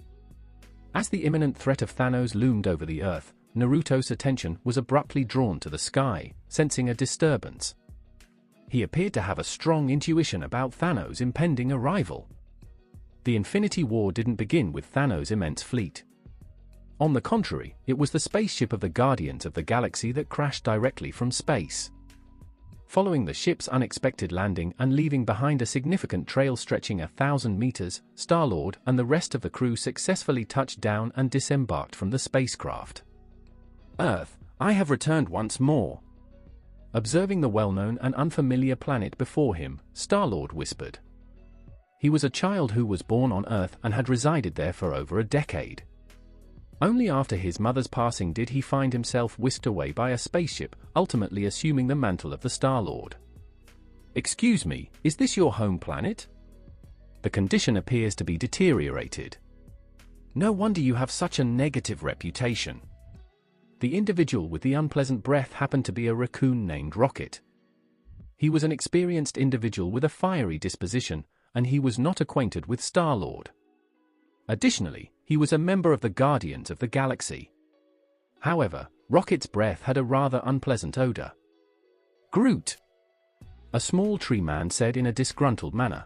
As the imminent threat of Thanos loomed over the Earth, Naruto's attention was abruptly drawn to the sky, sensing a disturbance. He appeared to have a strong intuition about Thanos' impending arrival. The Infinity War didn't begin with Thanos' immense fleet. On the contrary, it was the spaceship of the Guardians of the Galaxy that crashed directly from space. Following the ship's unexpected landing and leaving behind a significant trail stretching 1,000 meters, Star-Lord and the rest of the crew successfully touched down and disembarked from the spacecraft. Earth, I have returned once more. Observing the well-known and unfamiliar planet before him, Star-Lord whispered. He was a child who was born on Earth and had resided there for over a decade. Only after his mother's passing did he find himself whisked away by a spaceship, ultimately assuming the mantle of the Star-Lord. Excuse me, is this your home planet? The condition appears to be deteriorated. No wonder you have such a negative reputation. The individual with the unpleasant breath happened to be a raccoon named Rocket. He was an experienced individual with a fiery disposition, and he was not acquainted with Star-Lord. Additionally, he was a member of the Guardians of the Galaxy. However, Rocket's breath had a rather unpleasant odor. Groot! A small tree man said in a disgruntled manner.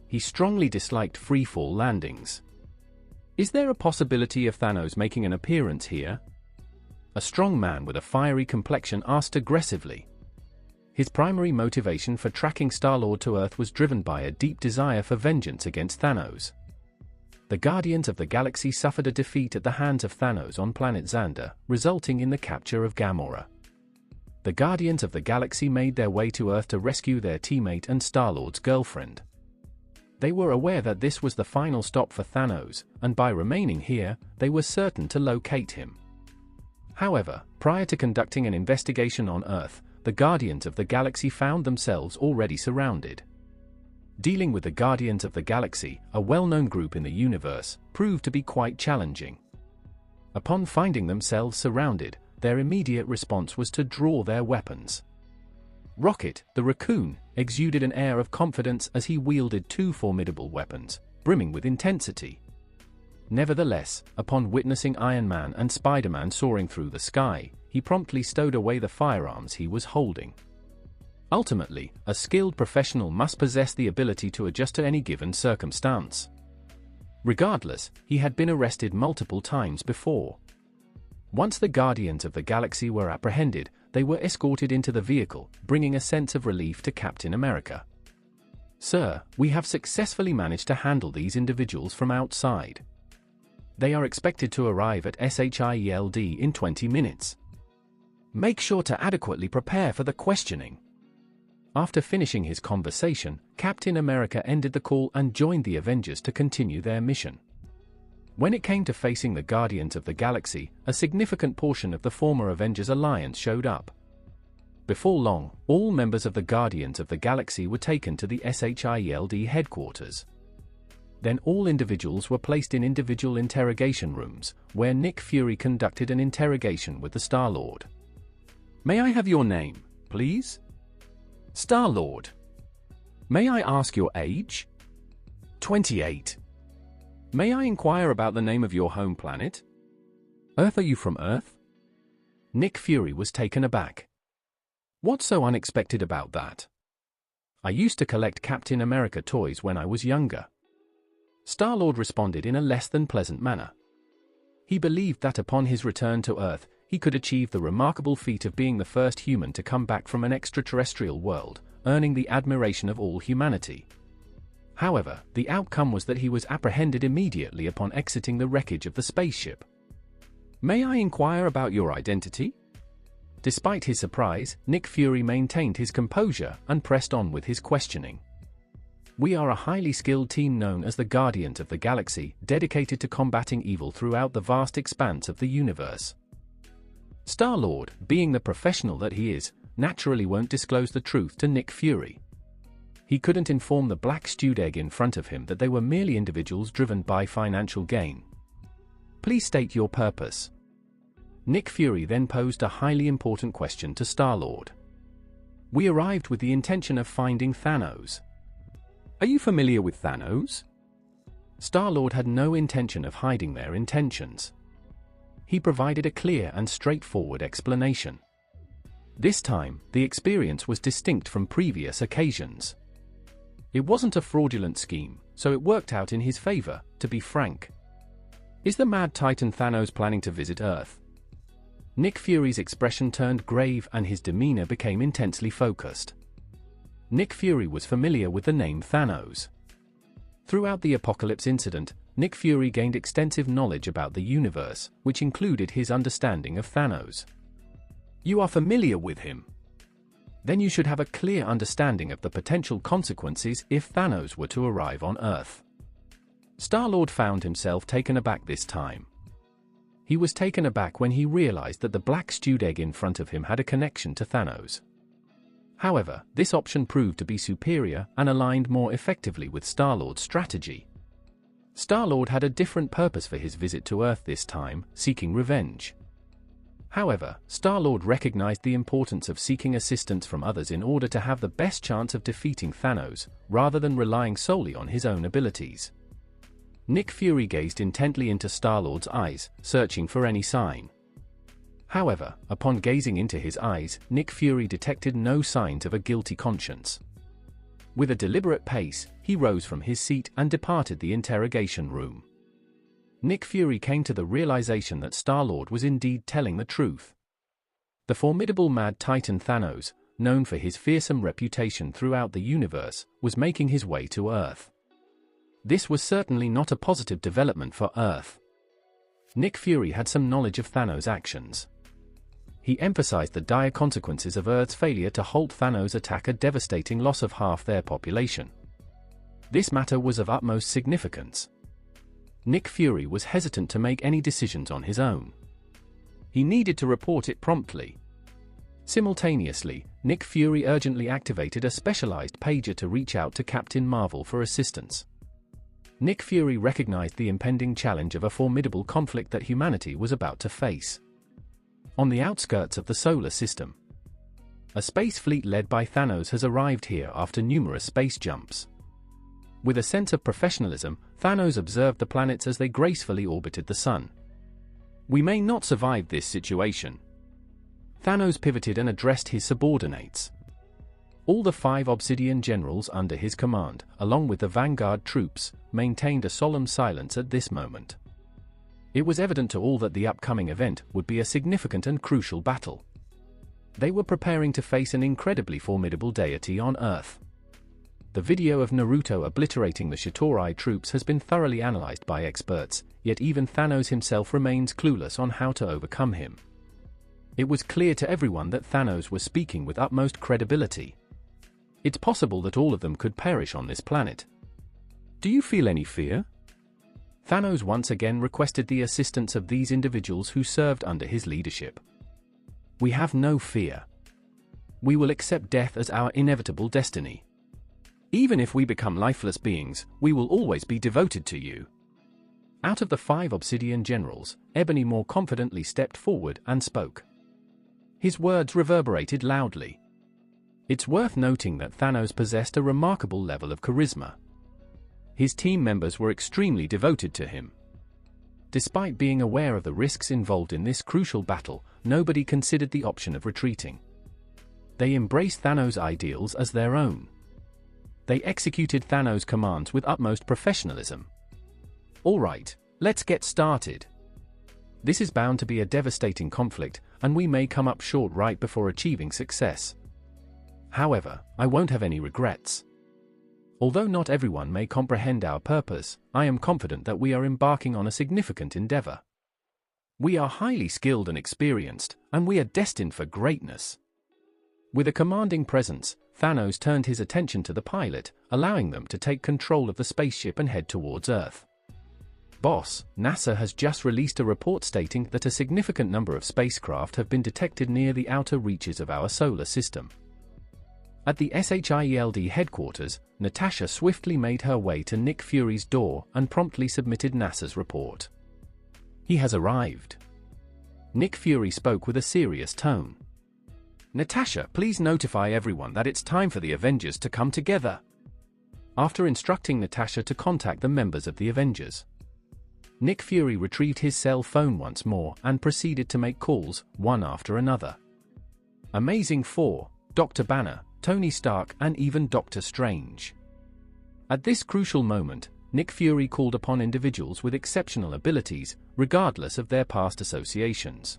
He strongly disliked free-fall landings. Is there a possibility of Thanos making an appearance here? A strong man with a fiery complexion asked aggressively. His primary motivation for tracking Star-Lord to Earth was driven by a deep desire for vengeance against Thanos. The Guardians of the Galaxy suffered a defeat at the hands of Thanos on planet Xander, resulting in the capture of Gamora. The Guardians of the Galaxy made their way to Earth to rescue their teammate and Star-Lord's girlfriend. They were aware that this was the final stop for Thanos, and by remaining here, they were certain to locate him. However, prior to conducting an investigation on Earth, the Guardians of the Galaxy found themselves already surrounded. Dealing with the Guardians of the Galaxy, a well-known group in the universe, proved to be quite challenging. Upon finding themselves surrounded, their immediate response was to draw their weapons. Rocket, the raccoon, exuded an air of confidence as he wielded 2 formidable weapons, brimming with intensity. Nevertheless, upon witnessing Iron Man and Spider-Man soaring through the sky, he promptly stowed away the firearms he was holding. Ultimately, a skilled professional must possess the ability to adjust to any given circumstance. Regardless, he had been arrested multiple times before. Once the Guardians of the Galaxy were apprehended, they were escorted into the vehicle, bringing a sense of relief to Captain America. Sir, we have successfully managed to handle these individuals from outside. They are expected to arrive at SHIELD in 20 minutes. Make sure to adequately prepare for the questioning. After finishing his conversation, Captain America ended the call and joined the Avengers to continue their mission. When it came to facing the Guardians of the Galaxy, a significant portion of the former Avengers Alliance showed up. Before long, all members of the Guardians of the Galaxy were taken to the SHIELD headquarters. Then all individuals were placed in individual interrogation rooms, where Nick Fury conducted an interrogation with the Star-Lord. "May I have your name, please?" "Star-Lord." "May I ask your age?" 28. "May I inquire about the name of your home planet?" "Earth. Are you from Earth?" Nick Fury was taken aback. "What's so unexpected about that?" "I used to collect Captain America toys when I was younger." Star-Lord responded in a less than pleasant manner. He believed that upon his return to Earth, he could achieve the remarkable feat of being the first human to come back from an extraterrestrial world, earning the admiration of all humanity. However, the outcome was that he was apprehended immediately upon exiting the wreckage of the spaceship. "May I inquire about your identity?" Despite his surprise, Nick Fury maintained his composure and pressed on with his questioning. "We are a highly skilled team known as the Guardians of the Galaxy, dedicated to combating evil throughout the vast expanse of the universe." Star-Lord, being the professional that he is, naturally won't disclose the truth to Nick Fury. He couldn't inform the black stewed egg in front of him that they were merely individuals driven by financial gain. "Please state your purpose." Nick Fury then posed a highly important question to Star-Lord. "We arrived with the intention of finding Thanos." "Are you familiar with Thanos?" Star-Lord had no intention of hiding their intentions. He provided a clear and straightforward explanation. This time, the experience was distinct from previous occasions. It wasn't a fraudulent scheme, so it worked out in his favor, to be frank. "Is the Mad Titan Thanos planning to visit Earth?" Nick Fury's expression turned grave and his demeanor became intensely focused. Nick Fury was familiar with the name Thanos. Throughout the Apocalypse incident, Nick Fury gained extensive knowledge about the universe, which included his understanding of Thanos. "You are familiar with him? Then you should have a clear understanding of the potential consequences if Thanos were to arrive on Earth." Star-Lord found himself taken aback this time. He was taken aback when he realized that the black stewed egg in front of him had a connection to Thanos. However, this option proved to be superior and aligned more effectively with Star-Lord's strategy. Star-Lord had a different purpose for his visit to Earth this time, seeking revenge. However, Star-Lord recognized the importance of seeking assistance from others in order to have the best chance of defeating Thanos, rather than relying solely on his own abilities. Nick Fury gazed intently into Star-Lord's eyes, searching for any sign. However, upon gazing into his eyes, Nick Fury detected no signs of a guilty conscience. With a deliberate pace, he rose from his seat and departed the interrogation room. Nick Fury came to the realization that Star-Lord was indeed telling the truth. The formidable Mad Titan Thanos, known for his fearsome reputation throughout the universe, was making his way to Earth. This was certainly not a positive development for Earth. Nick Fury had some knowledge of Thanos' actions. He emphasized the dire consequences of Earth's failure to halt Thanos' attack, a devastating loss of half their population. This matter was of utmost significance. Nick Fury was hesitant to make any decisions on his own. He needed to report it promptly. Simultaneously, Nick Fury urgently activated a specialized pager to reach out to Captain Marvel for assistance. Nick Fury recognized the impending challenge of a formidable conflict that humanity was about to face. On the outskirts of the solar system, a space fleet led by Thanos has arrived here after numerous space jumps. With a sense of professionalism, Thanos observed the planets as they gracefully orbited the sun. "We may not survive this situation." Thanos pivoted and addressed his subordinates. All the 5 Obsidian generals under his command, along with the vanguard troops, maintained a solemn silence at this moment. It was evident to all that the upcoming event would be a significant and crucial battle. They were preparing to face an incredibly formidable deity on Earth. The video of Naruto obliterating the Shitori troops has been thoroughly analyzed by experts, yet even Thanos himself remains clueless on how to overcome him. It was clear to everyone that Thanos was speaking with utmost credibility. It's possible that all of them could perish on this planet. "Do you feel any fear?" Thanos once again requested the assistance of these individuals who served under his leadership. "We have no fear. We will accept death as our inevitable destiny. Even if we become lifeless beings, we will always be devoted to you." Out of the 5 Obsidian generals, Ebony more confidently stepped forward and spoke. His words reverberated loudly. It's worth noting that Thanos possessed a remarkable level of charisma. His team members were extremely devoted to him. Despite being aware of the risks involved in this crucial battle, nobody considered the option of retreating. They embraced Thanos' ideals as their own. They executed Thanos' commands with utmost professionalism. "All right, let's get started. This is bound to be a devastating conflict, and we may come up short right before achieving success. However, I won't have any regrets. Although not everyone may comprehend our purpose, I am confident that we are embarking on a significant endeavor. We are highly skilled and experienced, and we are destined for greatness." With a commanding presence, Thanos turned his attention to the pilot, allowing them to take control of the spaceship and head towards Earth. "Boss, NASA has just released a report stating that a significant number of spacecraft have been detected near the outer reaches of our solar system." At the SHIELD headquarters, Natasha swiftly made her way to Nick Fury's door and promptly submitted NASA's report. "He has arrived." Nick Fury spoke with a serious tone. "Natasha, please notify everyone that it's time for the Avengers to come together." After instructing Natasha to contact the members of the Avengers, Nick Fury retrieved his cell phone once more and proceeded to make calls, one after another. Amazing Four, Dr. Banner, Tony Stark, and even Doctor Strange. At this crucial moment, Nick Fury called upon individuals with exceptional abilities, regardless of their past associations.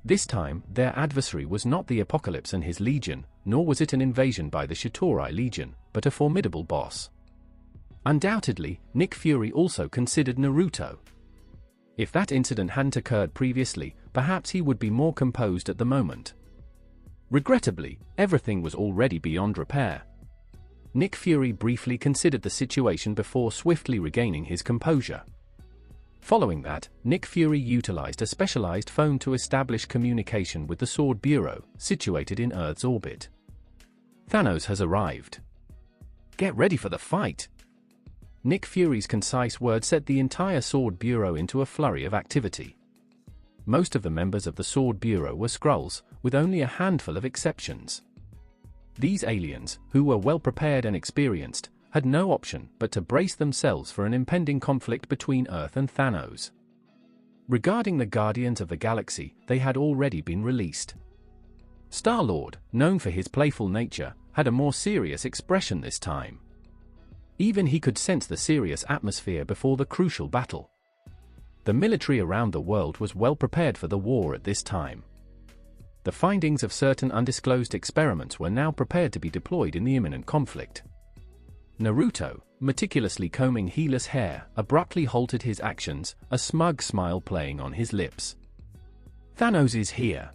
This time, their adversary was not the Apocalypse and his Legion, nor was it an invasion by the Chitauri Legion, but a formidable boss. Undoubtedly, Nick Fury also considered Naruto. If that incident hadn't occurred previously, perhaps he would be more composed at the moment. Regrettably, everything was already beyond repair. Nick Fury briefly considered the situation before swiftly regaining his composure. Following that, Nick Fury utilized a specialized phone to establish communication with the Sword Bureau, situated in Earth's orbit. "Thanos has arrived. Get ready for the fight." Nick Fury's concise words set the entire Sword Bureau into a flurry of activity. Most of the members of the Sword Bureau were Skrulls, with only a handful of exceptions. These aliens, who were well prepared and experienced, had no option but to brace themselves for an impending conflict between Earth and Thanos. Regarding the Guardians of the Galaxy, they had already been released. Star-Lord, known for his playful nature, had a more serious expression this time. Even he could sense the serious atmosphere before the crucial battle. The military around the world was well prepared for the war at this time. The findings of certain undisclosed experiments were now prepared to be deployed in the imminent conflict. Naruto, meticulously combing Heela's hair, abruptly halted his actions, a smug smile playing on his lips. "Thanos is here."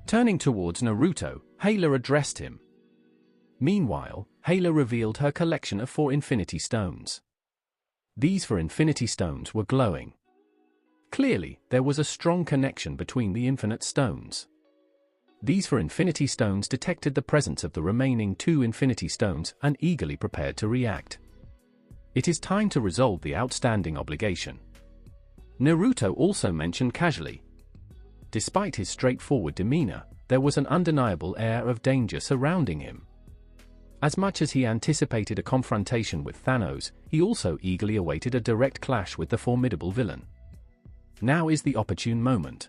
Turning towards Naruto, Heela addressed him. Meanwhile, Heela revealed her collection of 4 Infinity Stones. These 4 Infinity Stones were glowing. Clearly, there was a strong connection between the Infinite Stones. These 4 Infinity Stones detected the presence of the remaining 2 Infinity Stones and eagerly prepared to react. It is time to resolve the outstanding obligation. Naruto also mentioned casually. Despite his straightforward demeanor, there was an undeniable air of danger surrounding him. As much as he anticipated a confrontation with Thanos, he also eagerly awaited a direct clash with the formidable villain. Now is the opportune moment.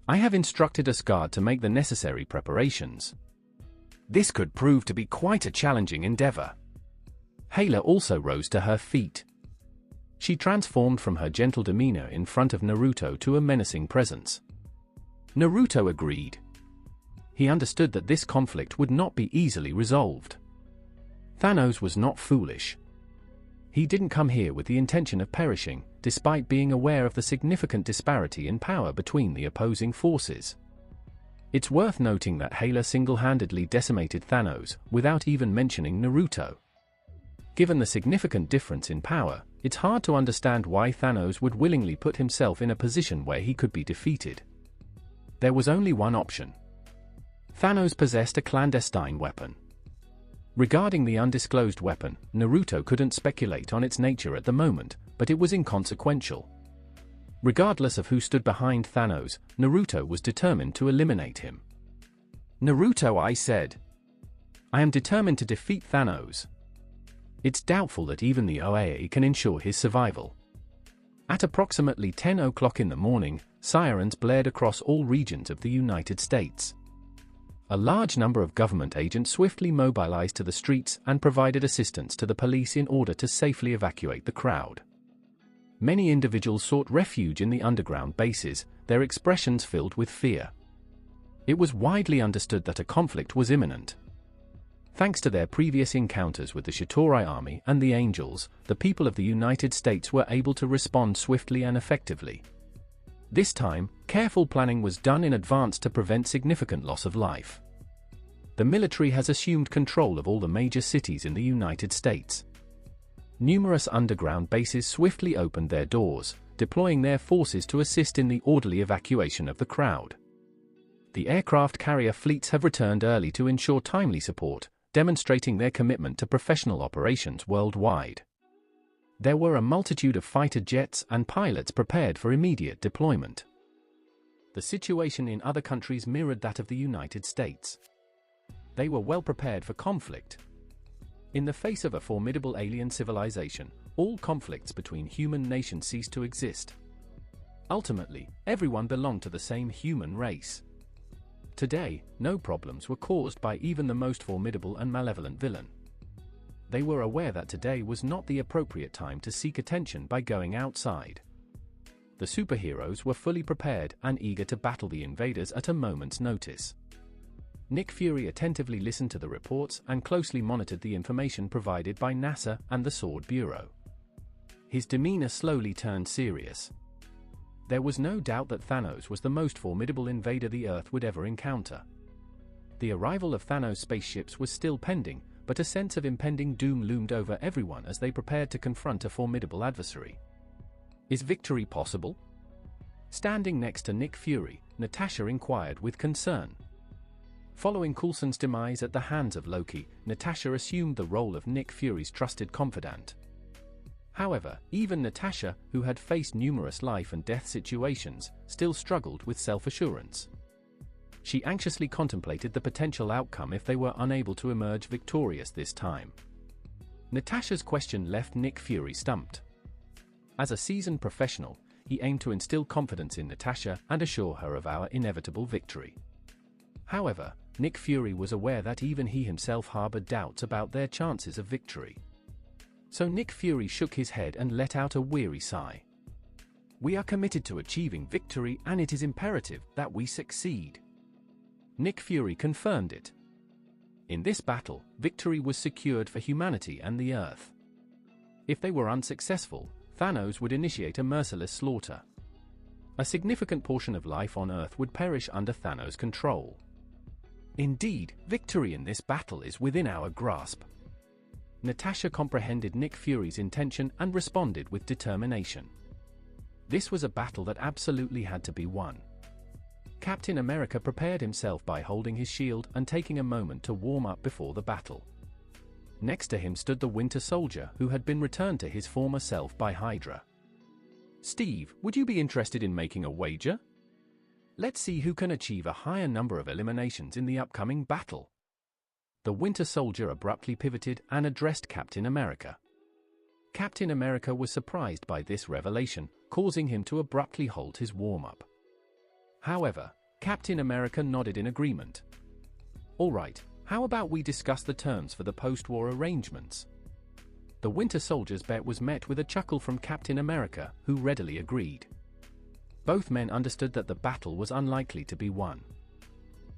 I have instructed Asgard to make the necessary preparations. This could prove to be quite a challenging endeavor. Heela also rose to her feet. She transformed from her gentle demeanor in front of Naruto to a menacing presence. Naruto agreed. He understood that this conflict would not be easily resolved. Thanos was not foolish. He didn't come here with the intention of perishing, despite being aware of the significant disparity in power between the opposing forces. It's worth noting that Heela single-handedly decimated Thanos, without even mentioning Naruto. Given the significant difference in power, it's hard to understand why Thanos would willingly put himself in a position where he could be defeated. There was only one option. Thanos possessed a clandestine weapon. Regarding the undisclosed weapon, Naruto couldn't speculate on its nature at the moment, but it was inconsequential. Regardless of who stood behind Thanos, Naruto was determined to eliminate him. "Naruto," I said. "I am determined to defeat Thanos." It's doubtful that even the OAA can ensure his survival. At approximately 10 o'clock in the morning, sirens blared across all regions of the United States. A large number of government agents swiftly mobilized to the streets and provided assistance to the police in order to safely evacuate the crowd. Many individuals sought refuge in the underground bases, their expressions filled with fear. It was widely understood that a conflict was imminent. Thanks to their previous encounters with the Chitauri army and the Angels, the people of the United States were able to respond swiftly and effectively. This time, careful planning was done in advance to prevent significant loss of life. The military has assumed control of all the major cities in the United States. Numerous underground bases swiftly opened their doors, deploying their forces to assist in the orderly evacuation of the crowd. The aircraft carrier fleets have returned early to ensure timely support, demonstrating their commitment to professional operations worldwide. There were a multitude of fighter jets and pilots prepared for immediate deployment. The situation in other countries mirrored that of the United States. They were well prepared for conflict. In the face of a formidable alien civilization, all conflicts between human nations ceased to exist. Ultimately, everyone belonged to the same human race. Today, no problems were caused by even the most formidable and malevolent villain. They were aware that today was not the appropriate time to seek attention by going outside. The superheroes were fully prepared and eager to battle the invaders at a moment's notice. Nick Fury attentively listened to the reports and closely monitored the information provided by NASA and the Sword Bureau. His demeanor slowly turned serious. There was no doubt that Thanos was the most formidable invader the Earth would ever encounter. The arrival of Thanos' spaceships was still pending, but a sense of impending doom loomed over everyone as they prepared to confront a formidable adversary. Is victory possible? Standing next to Nick Fury, Natasha inquired with concern. Following Coulson's demise at the hands of Loki, Natasha assumed the role of Nick Fury's trusted confidant. However, even Natasha, who had faced numerous life and death situations, still struggled with self-assurance. She anxiously contemplated the potential outcome if they were unable to emerge victorious this time. Natasha's question left Nick Fury stumped. As a seasoned professional, he aimed to instill confidence in Natasha and assure her of our inevitable victory. However, Nick Fury was aware that even he himself harbored doubts about their chances of victory. So Nick Fury shook his head and let out a weary sigh. "We are committed to achieving victory, and it is imperative that we succeed." Nick Fury confirmed it. In this battle, victory was secured for humanity and the Earth. If they were unsuccessful, Thanos would initiate a merciless slaughter. A significant portion of life on Earth would perish under Thanos' control. Indeed, victory in this battle is within our grasp. Natasha comprehended Nick Fury's intention and responded with determination. This was a battle that absolutely had to be won. Captain America prepared himself by holding his shield and taking a moment to warm up before the battle. Next to him stood the Winter Soldier, who had been returned to his former self by Hydra. "Steve, would you be interested in making a wager? Let's see who can achieve a higher number of eliminations in the upcoming battle." The Winter Soldier abruptly pivoted and addressed Captain America. Captain America was surprised by this revelation, causing him to abruptly halt his warm-up. However, Captain America nodded in agreement. "All right, how about we discuss the terms for the post-war arrangements?" The Winter Soldier's bet was met with a chuckle from Captain America, who readily agreed. Both men understood that the battle was unlikely to be won.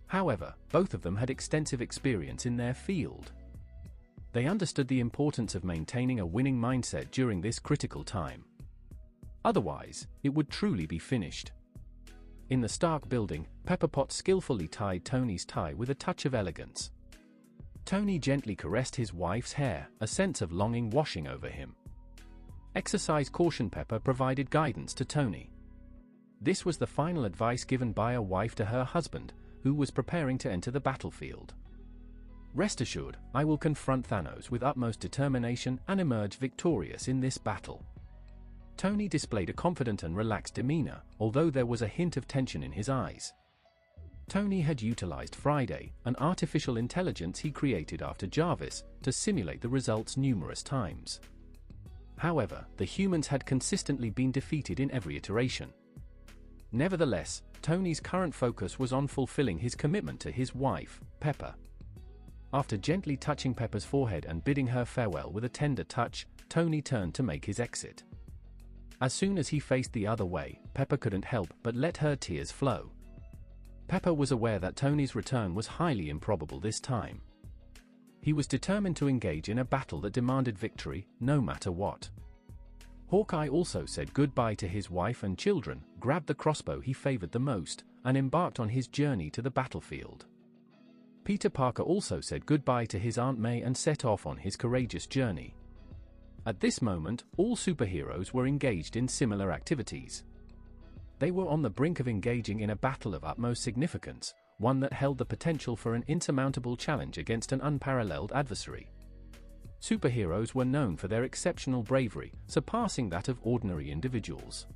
However, both of them had extensive experience in their field. They understood the importance of maintaining a winning mindset during this critical time. Otherwise, it would truly be finished. In the Stark building, Pepper Potts skillfully tied Tony's tie with a touch of elegance. Tony gently caressed his wife's hair, a sense of longing washing over him. Exercise caution. Pepper provided guidance to Tony. This was the final advice given by a wife to her husband, who was preparing to enter the battlefield. Rest assured, I will confront Thanos with utmost determination and emerge victorious in this battle. Tony displayed a confident and relaxed demeanor, although there was a hint of tension in his eyes. Tony had utilized Friday, an artificial intelligence he created after Jarvis, to simulate the results numerous times. However, the humans had consistently been defeated in every iteration. Nevertheless, Tony's current focus was on fulfilling his commitment to his wife, Pepper. After gently touching Pepper's forehead and bidding her farewell with a tender touch, Tony turned to make his exit. As soon as he faced the other way, Pepper couldn't help but let her tears flow. Pepper was aware that Tony's return was highly improbable this time. He was determined to engage in a battle that demanded victory, no matter what. Hawkeye also said goodbye to his wife and children, grabbed the crossbow he favored the most, and embarked on his journey to the battlefield. Peter Parker also said goodbye to his Aunt May and set off on his courageous journey. At this moment, all superheroes were engaged in similar activities. They were on the brink of engaging in a battle of utmost significance, one that held the potential for an insurmountable challenge against an unparalleled adversary. Superheroes were known for their exceptional bravery, surpassing that of ordinary individuals.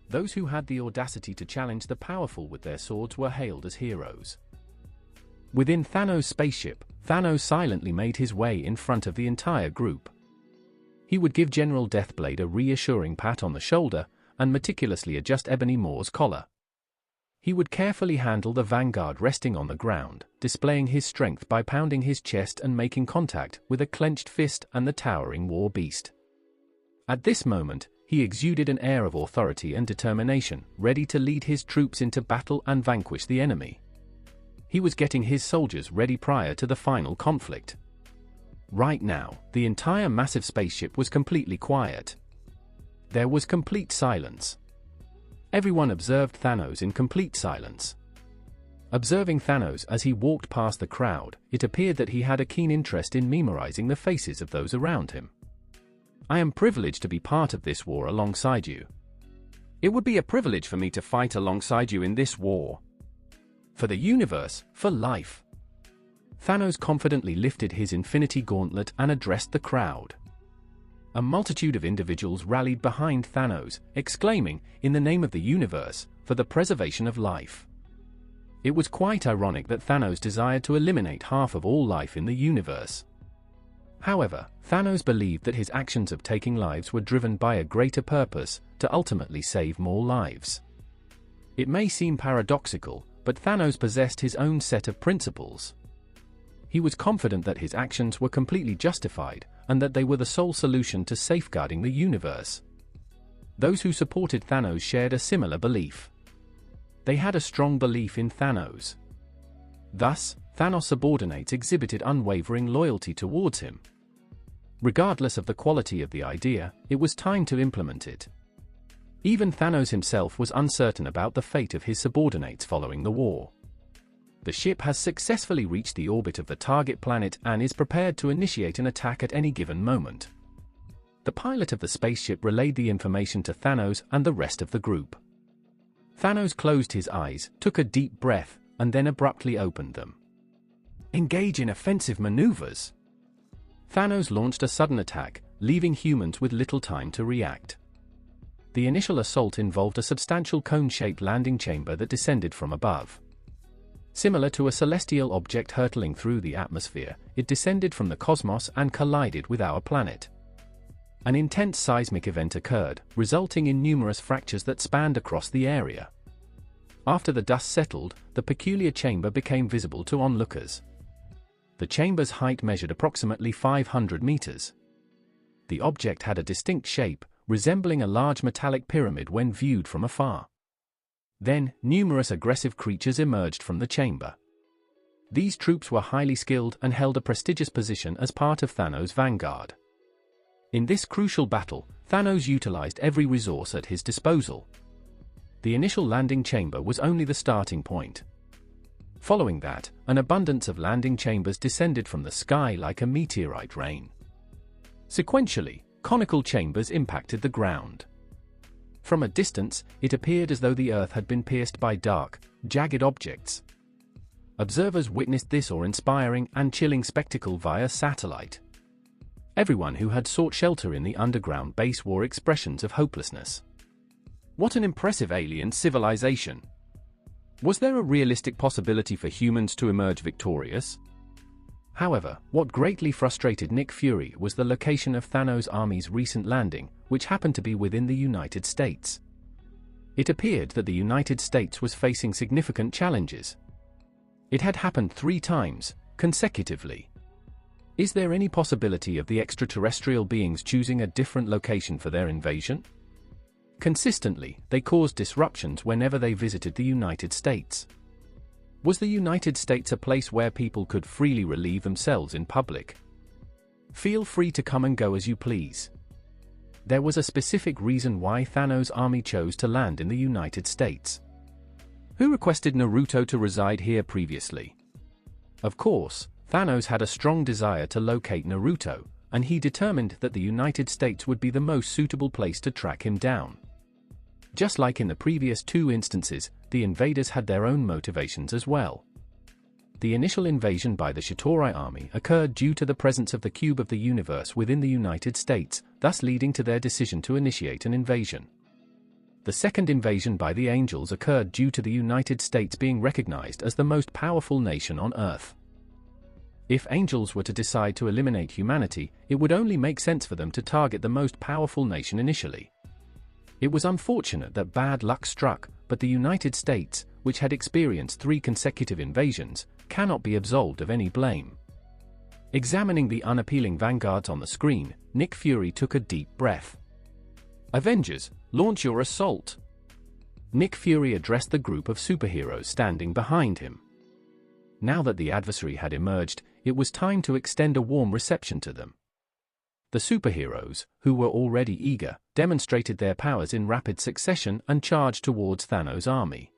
Those who had the audacity to challenge the powerful with their swords were hailed as heroes. Within Thanos' spaceship, Thanos silently made his way in front of the entire group. He would give General Deathblade a reassuring pat on the shoulder, and meticulously adjust Ebony Mawr's collar. He would carefully handle the Vanguard resting on the ground, displaying his strength by pounding his chest and making contact with a clenched fist and the towering war beast. At this moment, he exuded an air of authority and determination, ready to lead his troops into battle and vanquish the enemy. He was getting his soldiers ready prior to the final conflict. Right now, the entire massive spaceship was completely quiet. There was complete silence. Everyone observed Thanos in complete silence. Observing Thanos as he walked past the crowd, it appeared that he had a keen interest in memorizing the faces of those around him. I am privileged to be part of this war alongside you. It would be a privilege for me to fight alongside you in this war. For the universe, for life. Thanos confidently lifted his Infinity Gauntlet and addressed the crowd. A multitude of individuals rallied behind Thanos, exclaiming, "In the name of the universe, for the preservation of life." It was quite ironic that Thanos desired to eliminate half of all life in the universe. However, Thanos believed that his actions of taking lives were driven by a greater purpose, to ultimately save more lives. It may seem paradoxical, but Thanos possessed his own set of principles. He was confident that his actions were completely justified, and that they were the sole solution to safeguarding the universe. Those who supported Thanos shared a similar belief. They had a strong belief in Thanos. Thus, Thanos' subordinates exhibited unwavering loyalty towards him. Regardless of the quality of the idea, it was time to implement it. Even Thanos himself was uncertain about the fate of his subordinates following the war. The ship has successfully reached the orbit of the target planet and is prepared to initiate an attack at any given moment. The pilot of the spaceship relayed the information to Thanos and the rest of the group. Thanos closed his eyes, took a deep breath, and then abruptly opened them. Engage in offensive maneuvers. Thanos launched a sudden attack, leaving humans with little time to react. The initial assault involved a substantial cone-shaped landing chamber that descended from above. Similar to a celestial object hurtling through the atmosphere, it descended from the cosmos and collided with our planet. An intense seismic event occurred, resulting in numerous fractures that spanned across the area. After the dust settled, the peculiar chamber became visible to onlookers. The chamber's height measured approximately 500 meters. The object had a distinct shape, resembling a large metallic pyramid when viewed from afar. Then, numerous aggressive creatures emerged from the chamber. These troops were highly skilled and held a prestigious position as part of Thanos' vanguard. In this crucial battle, Thanos utilized every resource at his disposal. The initial landing chamber was only the starting point. Following that, an abundance of landing chambers descended from the sky like a meteorite rain. Sequentially, conical chambers impacted the ground. From a distance, it appeared as though the Earth had been pierced by dark, jagged objects. Observers witnessed this awe-inspiring and chilling spectacle via satellite. Everyone who had sought shelter in the underground base wore expressions of hopelessness. What an impressive alien civilization! Was there a realistic possibility for humans to emerge victorious? However, what greatly frustrated Nick Fury was the location of Thanos' army's recent landing, which happened to be within the United States. It appeared that the United States was facing significant challenges. It had happened 3 times, consecutively. Is there any possibility of the extraterrestrial beings choosing a different location for their invasion? Consistently, they caused disruptions whenever they visited the United States. Was the United States a place where people could freely relieve themselves in public? Feel free to come and go as you please. There was a specific reason why Thanos' army chose to land in the United States. Who requested Naruto to reside here previously? Of course, Thanos had a strong desire to locate Naruto, and he determined that the United States would be the most suitable place to track him down. Just like in the previous 2 instances, the invaders had their own motivations as well. The initial invasion by the Chitauri army occurred due to the presence of the Cube of the Universe within the United States, thus leading to their decision to initiate an invasion. The second invasion by the Angels occurred due to the United States being recognized as the most powerful nation on Earth. If Angels were to decide to eliminate humanity, it would only make sense for them to target the most powerful nation initially. It was unfortunate that bad luck struck, but the United States, which had experienced 3 consecutive invasions, cannot be absolved of any blame. Examining the unappealing vanguards on the screen, Nick Fury took a deep breath. Avengers, launch your assault! Nick Fury addressed the group of superheroes standing behind him. Now that the adversary had emerged, it was time to extend a warm reception to them. The superheroes, who were already eager, demonstrated their powers in rapid succession and charged towards Thanos' army.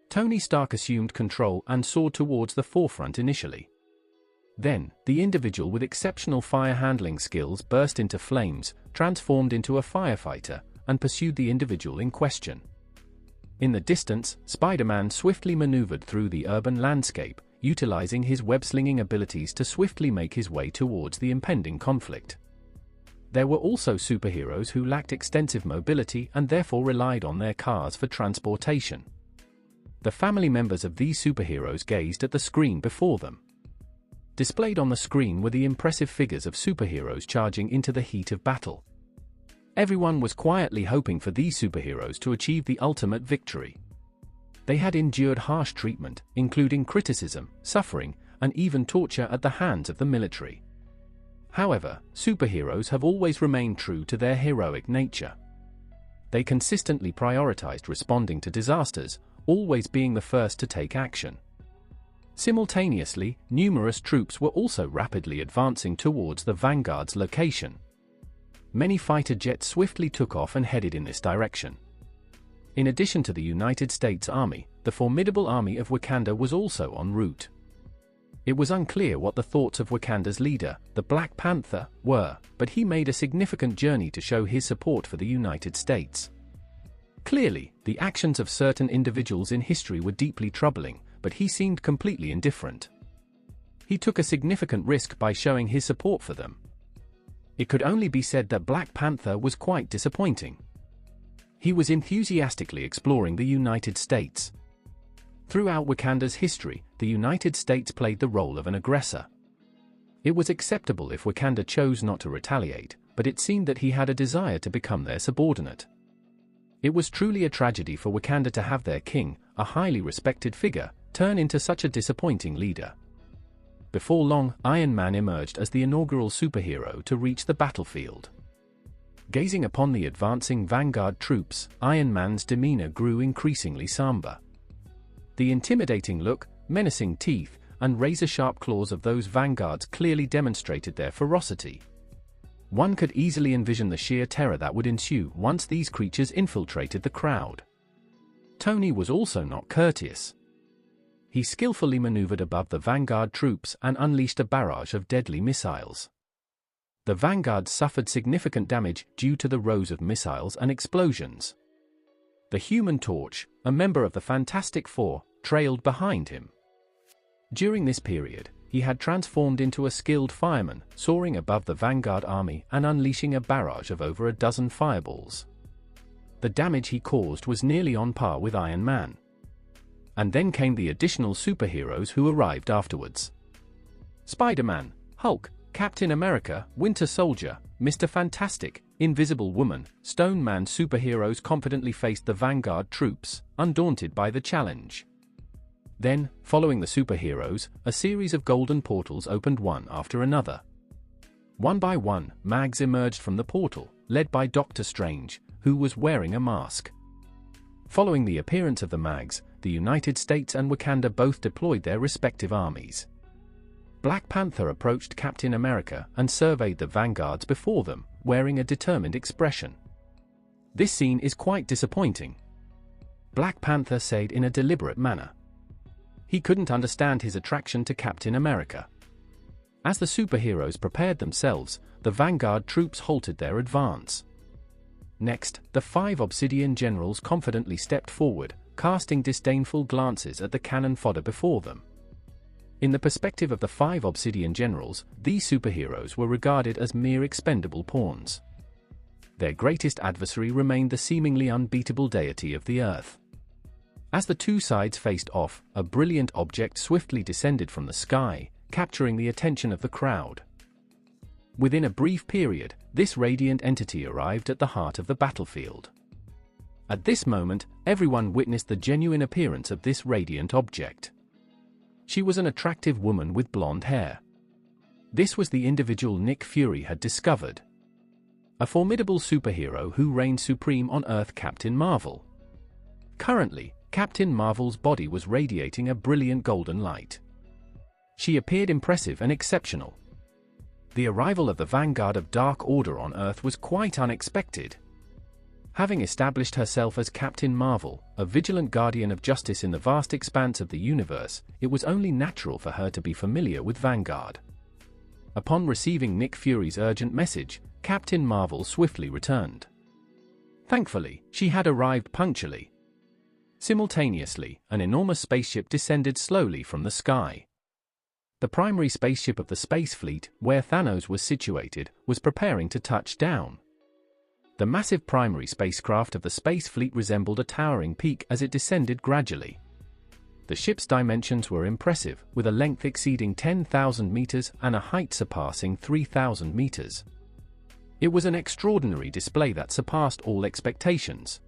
Tony Stark assumed control and soared towards the forefront initially. Then, the individual with exceptional fire-handling skills burst into flames, transformed into a firefighter, and pursued the individual in question. In the distance, Spider-Man swiftly maneuvered through the urban landscape, utilizing his web-slinging abilities to swiftly make his way towards the impending conflict. There were also superheroes who lacked extensive mobility and therefore relied on their cars for transportation. The family members of these superheroes gazed at the screen before them. Displayed on the screen were the impressive figures of superheroes charging into the heat of battle. Everyone was quietly hoping for these superheroes to achieve the ultimate victory. They had endured harsh treatment, including criticism, suffering, and even torture at the hands of the military. However, superheroes have always remained true to their heroic nature. They consistently prioritized responding to disasters, always being the first to take action. Simultaneously, numerous troops were also rapidly advancing towards the Vanguard's location. Many fighter jets swiftly took off and headed in this direction. In addition to the United States Army, the formidable army of Wakanda was also en route. It was unclear what the thoughts of Wakanda's leader, the Black Panther, were, but he made a significant journey to show his support for the United States. Clearly, the actions of certain individuals in history were deeply troubling, but he seemed completely indifferent. He took a significant risk by showing his support for them. It could only be said that Black Panther was quite disappointing. He was enthusiastically exploring the United States. Throughout Wakanda's history, the United States played the role of an aggressor. It was acceptable if Wakanda chose not to retaliate, but it seemed that he had a desire to become their subordinate. It was truly a tragedy for Wakanda to have their king, a highly respected figure, turn into such a disappointing leader. Before long, Iron Man emerged as the inaugural superhero to reach the battlefield. Gazing upon the advancing Vanguard troops, Iron Man's demeanor grew increasingly somber. The intimidating look, menacing teeth, and razor-sharp claws of those Vanguards clearly demonstrated their ferocity. One could easily envision the sheer terror that would ensue once these creatures infiltrated the crowd. Tony was also not courteous. he skillfully maneuvered above the vanguard troops and unleashed a barrage of deadly missiles. The vanguard suffered significant damage due to the rows of missiles and explosions. The Human Torch, a member of the Fantastic Four, trailed behind him. During this period, he had transformed into a skilled fireman, soaring above the vanguard army and unleashing a barrage of over a dozen fireballs. The damage he caused was nearly on par with Iron Man. And then came the additional superheroes who arrived afterwards. Spider-Man, Hulk, Captain America, Winter Soldier, Mr. Fantastic, Invisible Woman, Stone Man. Superheroes confidently faced the vanguard troops, undaunted by the challenge. Then, following the superheroes, a series of golden portals opened one after another. One by one, mags emerged from the portal, led by Doctor Strange, who was wearing a mask. Following the appearance of the mags, the United States and Wakanda both deployed their respective armies. Black Panther approached Captain America and surveyed the vanguards before them, wearing a determined expression. This scene is quite disappointing. Black Panther said in a deliberate manner. He couldn't understand his attraction to Captain America. As the superheroes prepared themselves, the vanguard troops halted their advance. Next, the 5 Obsidian generals confidently stepped forward, casting disdainful glances at the cannon fodder before them. In the perspective of the 5 Obsidian generals, these superheroes were regarded as mere expendable pawns. Their greatest adversary remained the seemingly unbeatable deity of the earth. As the two sides faced off, a brilliant object swiftly descended from the sky, capturing the attention of the crowd. Within a brief period, this radiant entity arrived at the heart of the battlefield. At this moment, everyone witnessed the genuine appearance of this radiant object. She was an attractive woman with blonde hair. This was the individual Nick Fury had discovered. A formidable superhero who reigned supreme on Earth, Captain Marvel. Currently, Captain Marvel's body was radiating a brilliant golden light. She appeared impressive and exceptional. The arrival of the vanguard of Dark Order on Earth was quite unexpected. Having established herself as Captain Marvel, a vigilant guardian of justice in the vast expanse of the universe, it was only natural for her to be familiar with Vanguard. Upon receiving Nick Fury's urgent message, Captain Marvel swiftly returned. Thankfully, she had arrived punctually. Simultaneously, an enormous spaceship descended slowly from the sky. The primary spaceship of the Space Fleet, where Thanos was situated, was preparing to touch down. The massive primary spacecraft of the Space Fleet resembled a towering peak as it descended gradually. The ship's dimensions were impressive, with a length exceeding 10,000 meters and a height surpassing 3,000 meters. It was an extraordinary display that surpassed all expectations.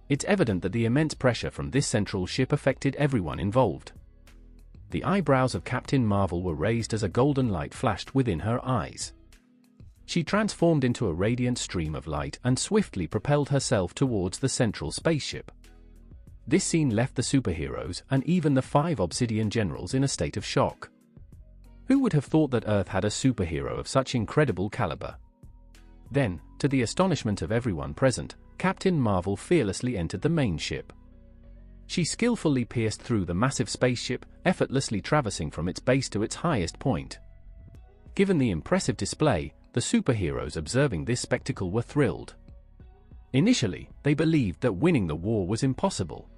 It's evident that the immense pressure from this central ship affected everyone involved. The eyebrows of Captain Marvel were raised as a golden light flashed within her eyes. She transformed into a radiant stream of light and swiftly propelled herself towards the central spaceship. This scene left the superheroes and even the 5 Obsidian generals in a state of shock. Who would have thought that Earth had a superhero of such incredible caliber? Then, to the astonishment of everyone present, Captain Marvel fearlessly entered the main ship. She skillfully pierced through the massive spaceship, effortlessly traversing from its base to its highest point. Given the impressive display, the superheroes observing this spectacle were thrilled. Initially, they believed that winning the war was impossible.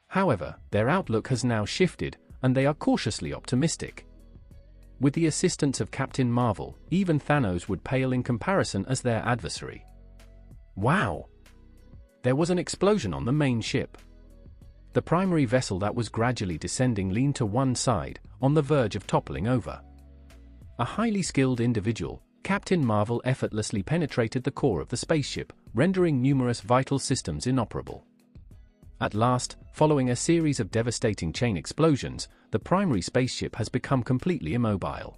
However, their outlook has now shifted, and they are cautiously optimistic. With the assistance of Captain Marvel, even Thanos would pale in comparison as their adversary. Wow! There was an explosion on the main ship. The primary vessel that was gradually descending leaned to one side, on the verge of toppling over. A highly skilled individual, Captain Marvel effortlessly penetrated the core of the spaceship, rendering numerous vital systems inoperable. At last, following a series of devastating chain explosions, the primary spaceship has become completely immobile.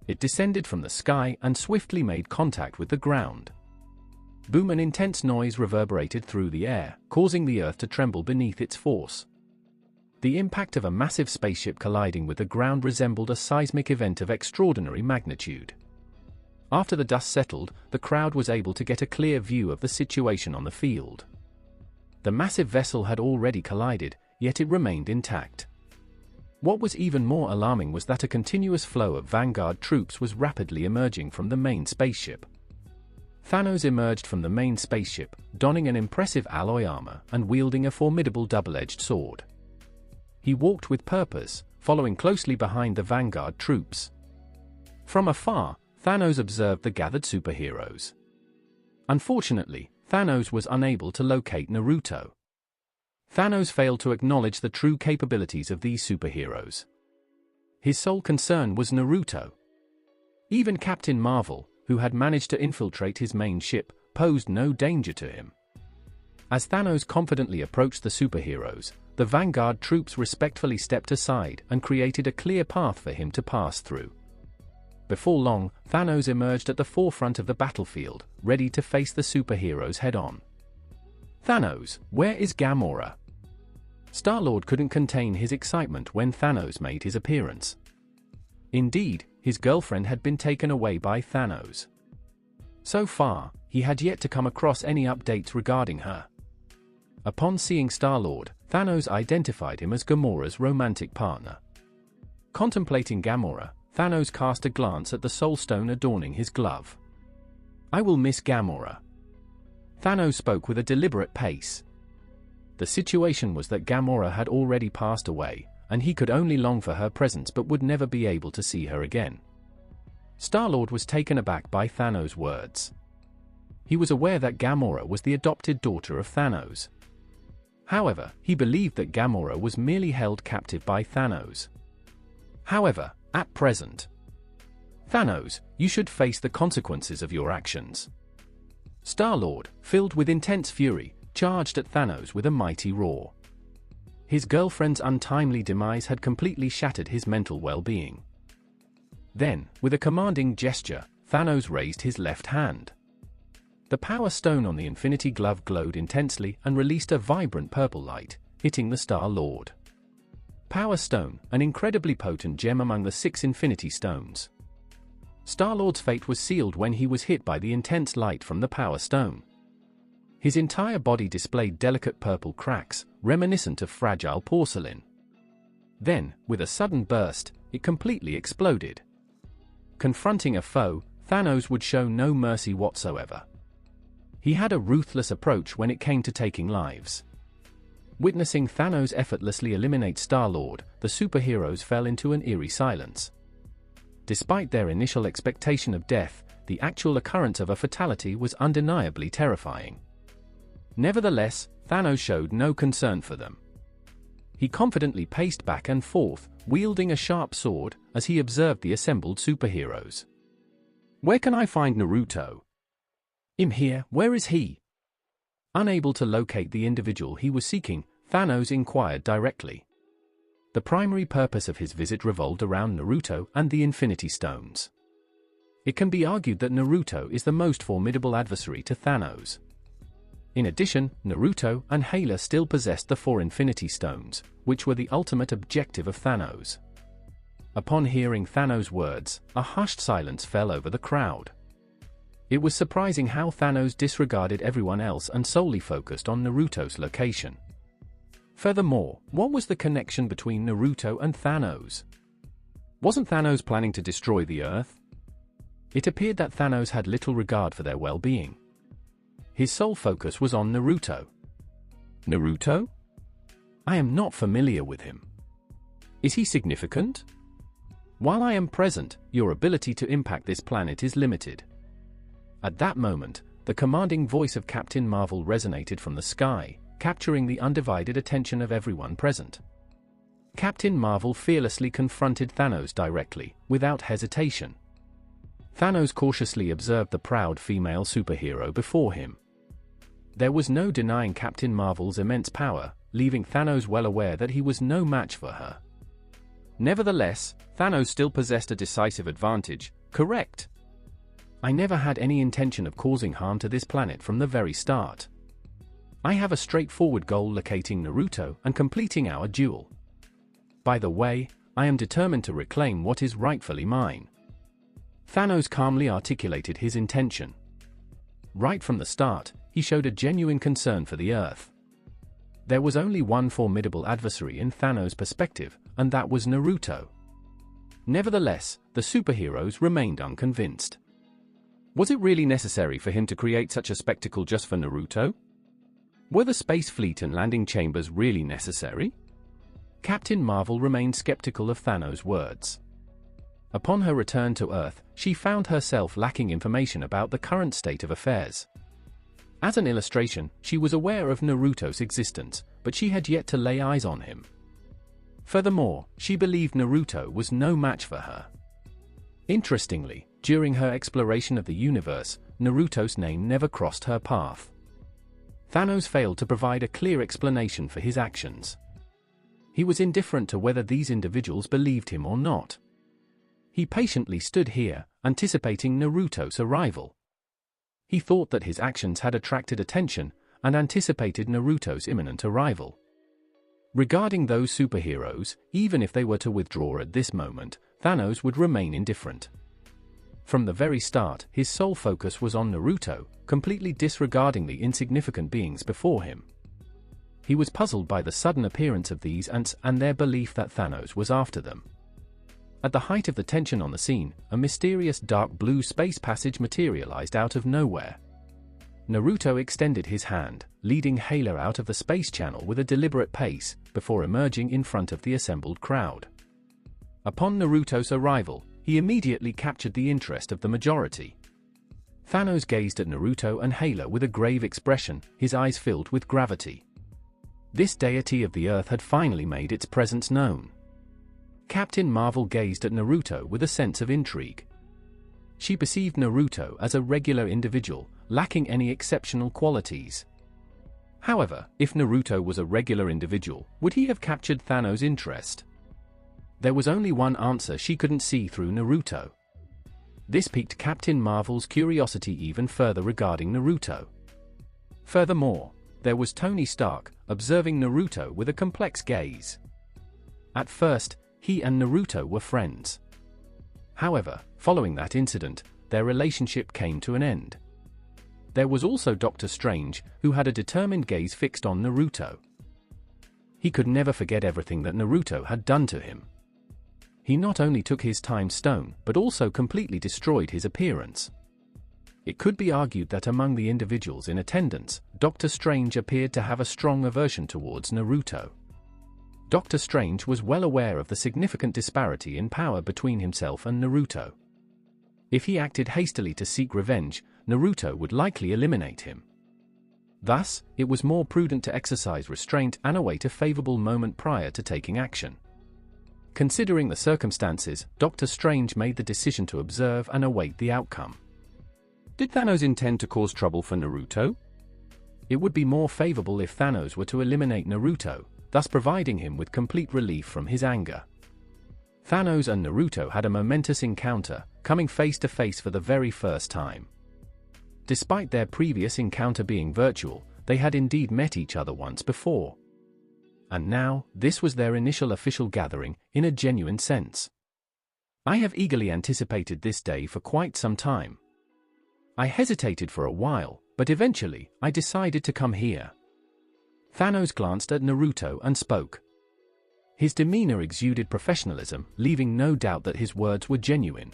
It descended from the sky and swiftly made contact with the ground. Boom! An intense noise reverberated through the air, causing the Earth to tremble beneath its force. The impact of a massive spaceship colliding with the ground resembled a seismic event of extraordinary magnitude. After the dust settled, the crowd was able to get a clear view of the situation on the field. The massive vessel had already collided, yet it remained intact. What was even more alarming was that a continuous flow of Vanguard troops was rapidly emerging from the main spaceship. Thanos emerged from the main spaceship, donning an impressive alloy armor and wielding a formidable double-edged sword. He walked with purpose, following closely behind the Vanguard troops. From afar, Thanos observed the gathered superheroes. Unfortunately, Thanos was unable to locate Naruto. Thanos failed to acknowledge the true capabilities of these superheroes. His sole concern was Naruto. Even Captain Marvel, who had managed to infiltrate his main ship, posed no danger to him. As Thanos confidently approached the superheroes, the Vanguard troops respectfully stepped aside and created a clear path for him to pass through. Before long, Thanos emerged at the forefront of the battlefield, ready to face the superheroes head-on. "Thanos, where is Gamora?" Star-Lord couldn't contain his excitement when Thanos made his appearance. Indeed, his girlfriend had been taken away by Thanos. So far, he had yet to come across any updates regarding her. Upon seeing Star-Lord, Thanos identified him as Gamora's romantic partner. Contemplating Gamora, Thanos cast a glance at the Soul Stone adorning his glove. "I will miss Gamora." Thanos spoke with a deliberate pace. The situation was that Gamora had already passed away, and he could only long for her presence but would never be able to see her again. Star-Lord was taken aback by Thanos' words. He was aware that Gamora was the adopted daughter of Thanos. However, he believed that Gamora was merely held captive by Thanos. However, at present, "Thanos, you should face the consequences of your actions." Star-Lord, filled with intense fury, charged at Thanos with a mighty roar. His girlfriend's untimely demise had completely shattered his mental well-being. Then, with a commanding gesture, Thanos raised his left hand. The Power Stone on the Infinity Glove glowed intensely and released a vibrant purple light, hitting the Star-Lord. Power Stone, an incredibly potent gem among the 6 Infinity Stones. Star-Lord's fate was sealed when he was hit by the intense light from the Power Stone. His entire body displayed delicate purple cracks, reminiscent of fragile porcelain. Then, with a sudden burst, it completely exploded. Confronting a foe, Thanos would show no mercy whatsoever. He had a ruthless approach when it came to taking lives. Witnessing Thanos effortlessly eliminate Star-Lord, the superheroes fell into an eerie silence. Despite their initial expectation of death, the actual occurrence of a fatality was undeniably terrifying. Nevertheless, Thanos showed no concern for them. He confidently paced back and forth, wielding a sharp sword, as he observed the assembled superheroes. "Where can I find Naruto?" "Him here, where is he?" Unable to locate the individual he was seeking, Thanos inquired directly. The primary purpose of his visit revolved around Naruto and the Infinity Stones. It can be argued that Naruto is the most formidable adversary to Thanos. In addition, Naruto and Hela still possessed the 4 Infinity Stones, which were the ultimate objective of Thanos. Upon hearing Thanos' words, a hushed silence fell over the crowd. It was surprising how Thanos disregarded everyone else and solely focused on Naruto's location. Furthermore, what was the connection between Naruto and Thanos? Wasn't Thanos planning to destroy the Earth? It appeared that Thanos had little regard for their well-being. His sole focus was on Naruto. Naruto? I am not familiar with him. Is he significant? While I am present, your ability to impact this planet is limited. At that moment, the commanding voice of Captain Marvel resonated from the sky, capturing the undivided attention of everyone present. Captain Marvel fearlessly confronted Thanos directly, without hesitation. Thanos cautiously observed the proud female superhero before him. There was no denying Captain Marvel's immense power, leaving Thanos well aware that he was no match for her. Nevertheless, Thanos still possessed a decisive advantage, correct? I never had any intention of causing harm to this planet from the very start. I have a straightforward goal: locating Naruto and completing our duel. By the way, I am determined to reclaim what is rightfully mine. Thanos calmly articulated his intention. Right from the start, he showed a genuine concern for the Earth. There was only one formidable adversary in Thanos' perspective, and that was Naruto. Nevertheless, the superheroes remained unconvinced. Was it really necessary for him to create such a spectacle just for Naruto? Were the space fleet and landing chambers really necessary? Captain Marvel remained skeptical of Thanos' words. Upon her return to Earth, she found herself lacking information about the current state of affairs. As an illustration, she was aware of Naruto's existence, but she had yet to lay eyes on him. Furthermore, she believed Naruto was no match for her. Interestingly, during her exploration of the universe, Naruto's name never crossed her path. Thanos failed to provide a clear explanation for his actions. He was indifferent to whether these individuals believed him or not. He patiently stood here, anticipating Naruto's arrival. He thought that his actions had attracted attention, and anticipated Naruto's imminent arrival. Regarding those superheroes, even if they were to withdraw at this moment, Thanos would remain indifferent. From the very start, his sole focus was on Naruto, completely disregarding the insignificant beings before him. He was puzzled by the sudden appearance of these ants and their belief that Thanos was after them. At the height of the tension on the scene, a mysterious dark blue space passage materialized out of nowhere. Naruto extended his hand, leading Hela out of the space channel with a deliberate pace, before emerging in front of the assembled crowd. Upon Naruto's arrival, he immediately captured the interest of the majority. Thanos gazed at Naruto and Hela with a grave expression, his eyes filled with gravity. This deity of the earth had finally made its presence known. Captain Marvel gazed at Naruto with a sense of intrigue. She perceived Naruto as a regular individual, lacking any exceptional qualities. However, if Naruto was a regular individual, would he have captured Thanos' interest? There was only one answer: she couldn't see through Naruto. This piqued Captain Marvel's curiosity even further regarding Naruto. Furthermore, there was Tony Stark, observing Naruto with a complex gaze. At first, he and Naruto were friends. However, following that incident, their relationship came to an end. There was also Doctor Strange, who had a determined gaze fixed on Naruto. He could never forget everything that Naruto had done to him. He not only took his time stone, but also completely destroyed his appearance. It could be argued that among the individuals in attendance, Doctor Strange appeared to have a strong aversion towards Naruto. Doctor Strange was well aware of the significant disparity in power between himself and Naruto. If he acted hastily to seek revenge, Naruto would likely eliminate him. Thus, it was more prudent to exercise restraint and await a favorable moment prior to taking action. Considering the circumstances, Doctor Strange made the decision to observe and await the outcome. Did Thanos intend to cause trouble for Naruto? It would be more favorable if Thanos were to eliminate Naruto, thus providing him with complete relief from his anger. Thanos and Naruto had a momentous encounter, coming face to face for the very first time. Despite their previous encounter being virtual, they had indeed met each other once before. And now, this was their initial official gathering, in a genuine sense. I have eagerly anticipated this day for quite some time. I hesitated for a while, but eventually, I decided to come here. Thanos glanced at Naruto and spoke. His demeanor exuded professionalism, leaving no doubt that his words were genuine.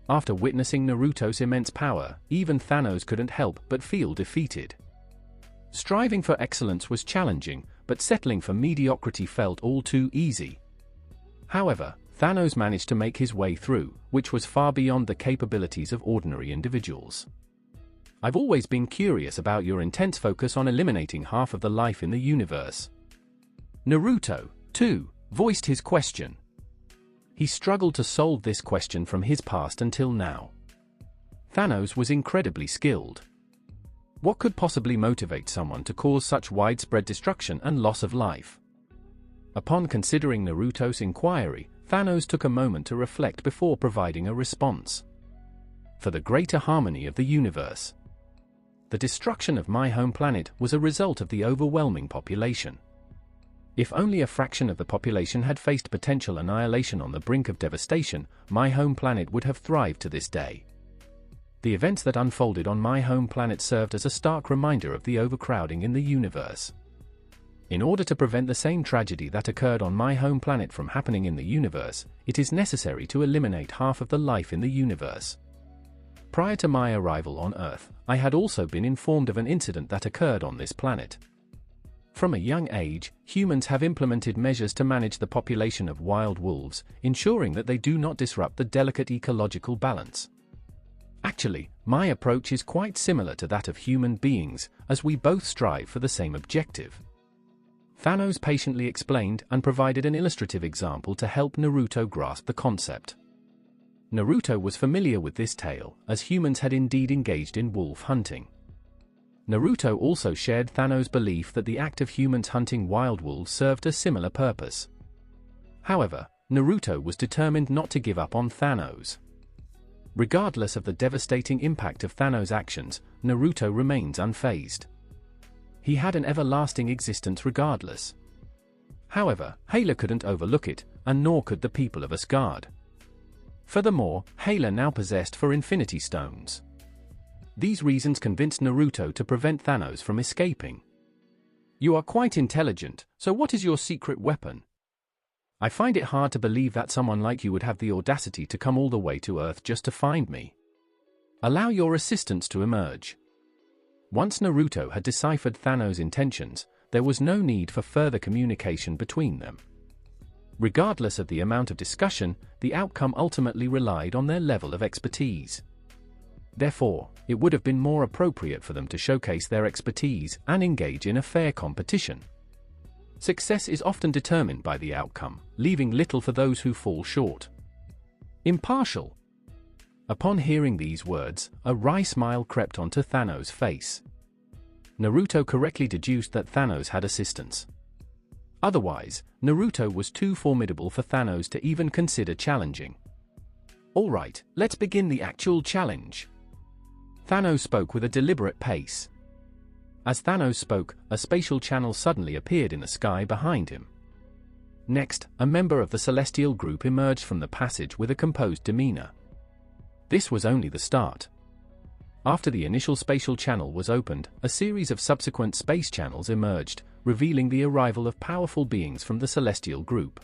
After witnessing Naruto's immense power, even Thanos couldn't help but feel defeated. Striving for excellence was challenging, but settling for mediocrity felt all too easy. However, Thanos managed to make his way through, which was far beyond the capabilities of ordinary individuals. I've always been curious about your intense focus on eliminating half of the life in the universe. Naruto, too, voiced his question. He struggled to solve this question from his past until now. Thanos was incredibly skilled. What could possibly motivate someone to cause such widespread destruction and loss of life? Upon considering Naruto's inquiry, Thanos took a moment to reflect before providing a response. For the greater harmony of the universe. The destruction of my home planet was a result of the overwhelming population. If only a fraction of the population had faced potential annihilation on the brink of devastation, my home planet would have thrived to this day. The events that unfolded on my home planet served as a stark reminder of the overcrowding in the universe. In order to prevent the same tragedy that occurred on my home planet from happening in the universe, it is necessary to eliminate half of the life in the universe. Prior to my arrival on Earth, I had also been informed of an incident that occurred on this planet. From a young age, humans have implemented measures to manage the population of wild wolves, ensuring that they do not disrupt the delicate ecological balance. Actually, my approach is quite similar to that of human beings, as we both strive for the same objective. Thanos patiently explained and provided an illustrative example to help Naruto grasp the concept. Naruto was familiar with this tale, as humans had indeed engaged in wolf hunting. Naruto also shared Thanos' belief that the act of humans hunting wild wolves served a similar purpose. However, Naruto was determined not to give up on Thanos. Regardless of the devastating impact of Thanos' actions, Naruto remains unfazed. He had an everlasting existence regardless. However, Hela couldn't overlook it, and nor could the people of Asgard. Furthermore, Hela now possessed 4 Infinity Stones. These reasons convinced Naruto to prevent Thanos from escaping. "You are quite intelligent, so what is your secret weapon? I find it hard to believe that someone like you would have the audacity to come all the way to Earth just to find me. Allow your assistants to emerge." Once Naruto had deciphered Thanos' intentions, there was no need for further communication between them. Regardless of the amount of discussion, the outcome ultimately relied on their level of expertise. Therefore, it would have been more appropriate for them to showcase their expertise and engage in a fair competition. Success is often determined by the outcome, leaving little for those who fall short. Impartial. Upon hearing these words, a wry smile crept onto Thanos' face. Naruto correctly deduced that Thanos had assistants. Otherwise, Naruto was too formidable for Thanos to even consider challenging. "Alright, let's begin the actual challenge." Thanos spoke with a deliberate pace. As Thanos spoke, a spatial channel suddenly appeared in the sky behind him. Next, a member of the Celestial Group emerged from the passage with a composed demeanor. This was only the start. After the initial spatial channel was opened, a series of subsequent space channels emerged, revealing the arrival of powerful beings from the Celestial Group.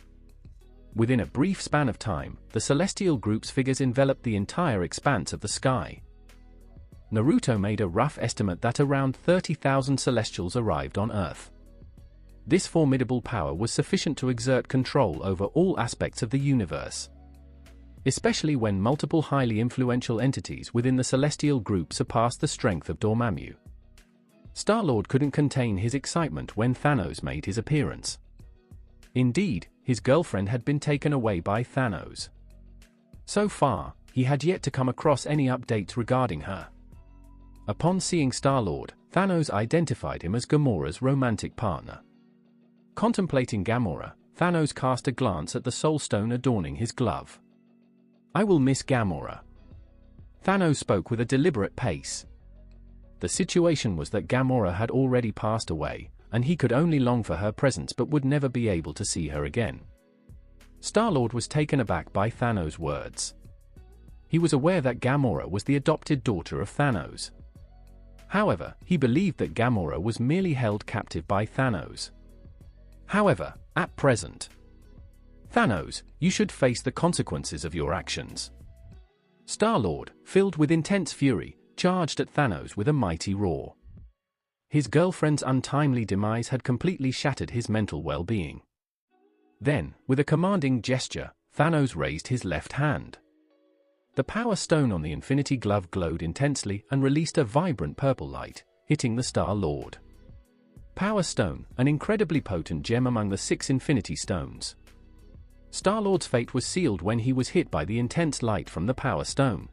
Within a brief span of time, the Celestial Group's figures enveloped the entire expanse of the sky. Naruto made a rough estimate that around 30,000 Celestials arrived on Earth. This formidable power was sufficient to exert control over all aspects of the universe. Especially when multiple highly influential entities within the Celestial Group surpassed the strength of Dormammu. Star-Lord couldn't contain his excitement when Thanos made his appearance. Indeed, his girlfriend had been taken away by Thanos. So far, he had yet to come across any updates regarding her. Upon seeing Star-Lord, Thanos identified him as Gamora's romantic partner. Contemplating Gamora, Thanos cast a glance at the Soul Stone adorning his glove. "I will miss Gamora." Thanos spoke with a deliberate pace. The situation was that Gamora had already passed away, and he could only long for her presence but would never be able to see her again. Star-Lord was taken aback by Thanos' words. He was aware that Gamora was the adopted daughter of Thanos. However, he believed that Gamora was merely held captive by Thanos. However, at present, "Thanos, you should face the consequences of your actions." Star-Lord, filled with intense fury, charged at Thanos with a mighty roar. His girlfriend's untimely demise had completely shattered his mental well-being. Then, with a commanding gesture, Thanos raised his left hand. The Power Stone on the Infinity Glove glowed intensely and released a vibrant purple light, hitting the Star-Lord. Power Stone, an incredibly potent gem among the 6 Infinity Stones. Star-Lord's fate was sealed when he was hit by the intense light from the Power Stone.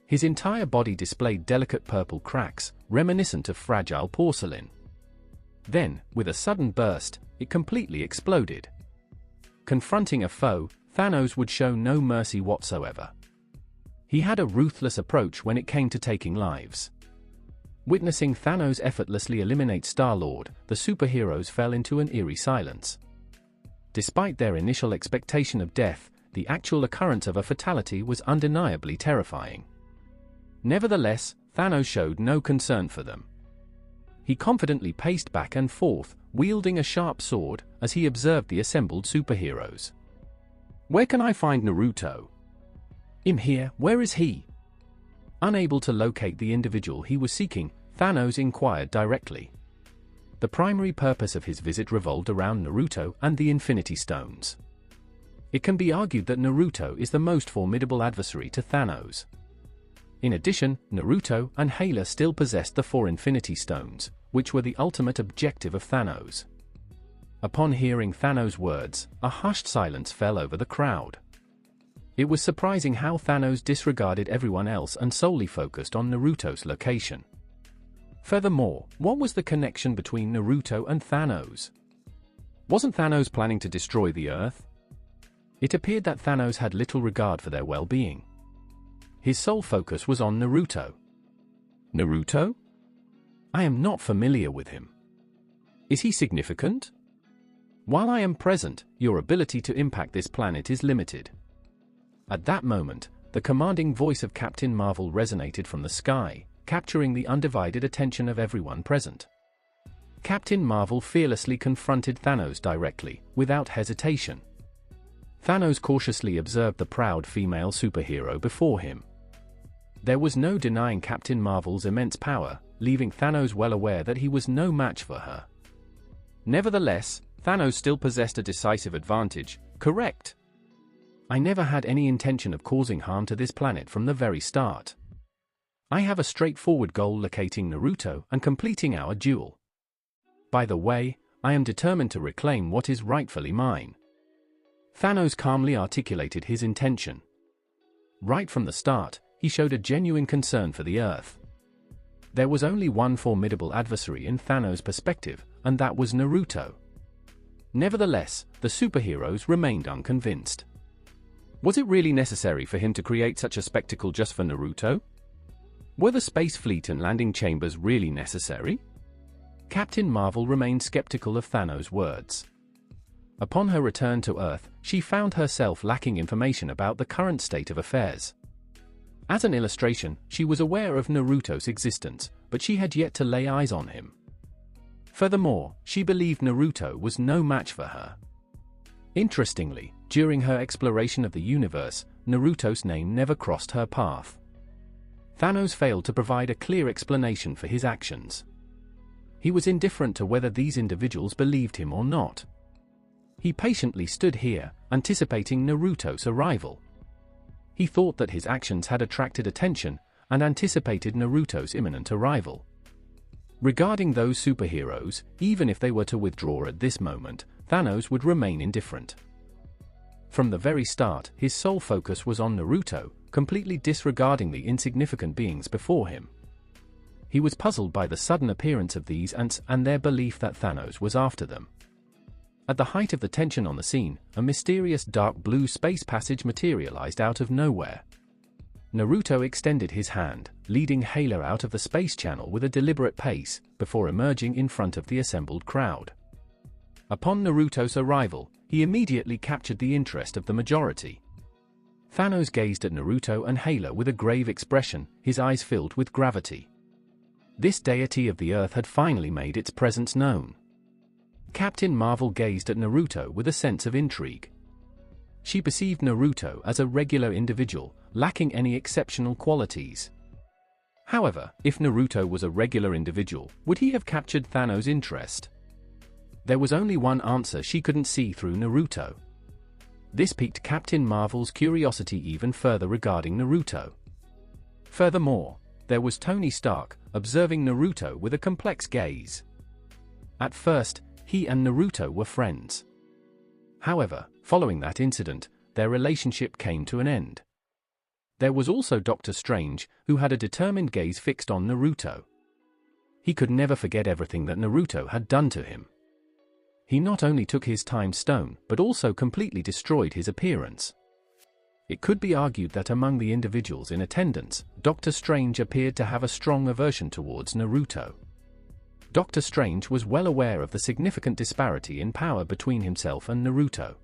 His entire body displayed delicate purple cracks, reminiscent of fragile porcelain. Then, with a sudden burst, it completely exploded. Confronting a foe, Thanos would show no mercy whatsoever. He had a ruthless approach when it came to taking lives. Witnessing Thanos effortlessly eliminate Star-Lord, the superheroes fell into an eerie silence. Despite their initial expectation of death, the actual occurrence of a fatality was undeniably terrifying. Nevertheless, Thanos showed no concern for them. He confidently paced back and forth, wielding a sharp sword, as he observed the assembled superheroes. "Where can I find Naruto?" "Him here, where is he?" Unable to locate the individual he was seeking, Thanos inquired directly. The primary purpose of his visit revolved around Naruto and the Infinity Stones. It can be argued that Naruto is the most formidable adversary to Thanos. In addition, Naruto and Hela still possessed the 4 Infinity Stones, which were the ultimate objective of Thanos. Upon hearing Thanos' words, a hushed silence fell over the crowd. It was surprising how Thanos disregarded everyone else and solely focused on Naruto's location. Furthermore, what was the connection between Naruto and Thanos? Wasn't Thanos planning to destroy the Earth? It appeared that Thanos had little regard for their well-being. His sole focus was on Naruto. Naruto? I am not familiar with him. Is he significant? While I am present, your ability to impact this planet is limited. At that moment, the commanding voice of Captain Marvel resonated from the sky, capturing the undivided attention of everyone present. Captain Marvel fearlessly confronted Thanos directly, without hesitation. Thanos cautiously observed the proud female superhero before him. There was no denying Captain Marvel's immense power, leaving Thanos well aware that he was no match for her. Nevertheless, Thanos still possessed a decisive advantage, correct? I never had any intention of causing harm to this planet from the very start. I have a straightforward goal: locating Naruto and completing our duel. By the way, I am determined to reclaim what is rightfully mine. Thanos calmly articulated his intention. Right from the start, he showed a genuine concern for the Earth. There was only one formidable adversary in Thanos' perspective, and that was Naruto. Nevertheless, the superheroes remained unconvinced. Was it really necessary for him to create such a spectacle just for Naruto? Were the space fleet and landing chambers really necessary? Captain Marvel remained skeptical of Thanos' words. Upon her return to Earth, she found herself lacking information about the current state of affairs. As an illustration, she was aware of Naruto's existence, but she had yet to lay eyes on him. Furthermore, she believed Naruto was no match for her. Interestingly, during her exploration of the universe, Naruto's name never crossed her path. Thanos failed to provide a clear explanation for his actions. He was indifferent to whether these individuals believed him or not. He patiently stood here, anticipating Naruto's arrival. He thought that his actions had attracted attention, and anticipated Naruto's imminent arrival. Regarding those superheroes, even if they were to withdraw at this moment, Thanos would remain indifferent. From the very start, his sole focus was on Naruto, completely disregarding the insignificant beings before him. He was puzzled by the sudden appearance of these ants and their belief that Thanos was after them. At the height of the tension on the scene, a mysterious dark blue space passage materialized out of nowhere. Naruto extended his hand, leading Hela out of the space channel with a deliberate pace, before emerging in front of the assembled crowd. Upon Naruto's arrival, he immediately captured the interest of the majority. Thanos gazed at Naruto and Hela with a grave expression, his eyes filled with gravity. This deity of the Earth had finally made its presence known. Captain Marvel gazed at Naruto with a sense of intrigue. She perceived Naruto as a regular individual, lacking any exceptional qualities. However, if Naruto was a regular individual, would he have captured Thanos' interest? There was only one answer: she couldn't see through Naruto. This piqued Captain Marvel's curiosity even further regarding Naruto. Furthermore, there was Tony Stark, observing Naruto with a complex gaze. At first, he and Naruto were friends. However, following that incident, their relationship came to an end. There was also Doctor Strange, who had a determined gaze fixed on Naruto. He could never forget everything that Naruto had done to him. He not only took his time stone, but also completely destroyed his appearance. It could be argued that among the individuals in attendance, Doctor Strange appeared to have a strong aversion towards Naruto. Doctor Strange was well aware of the significant disparity in power between himself and Naruto.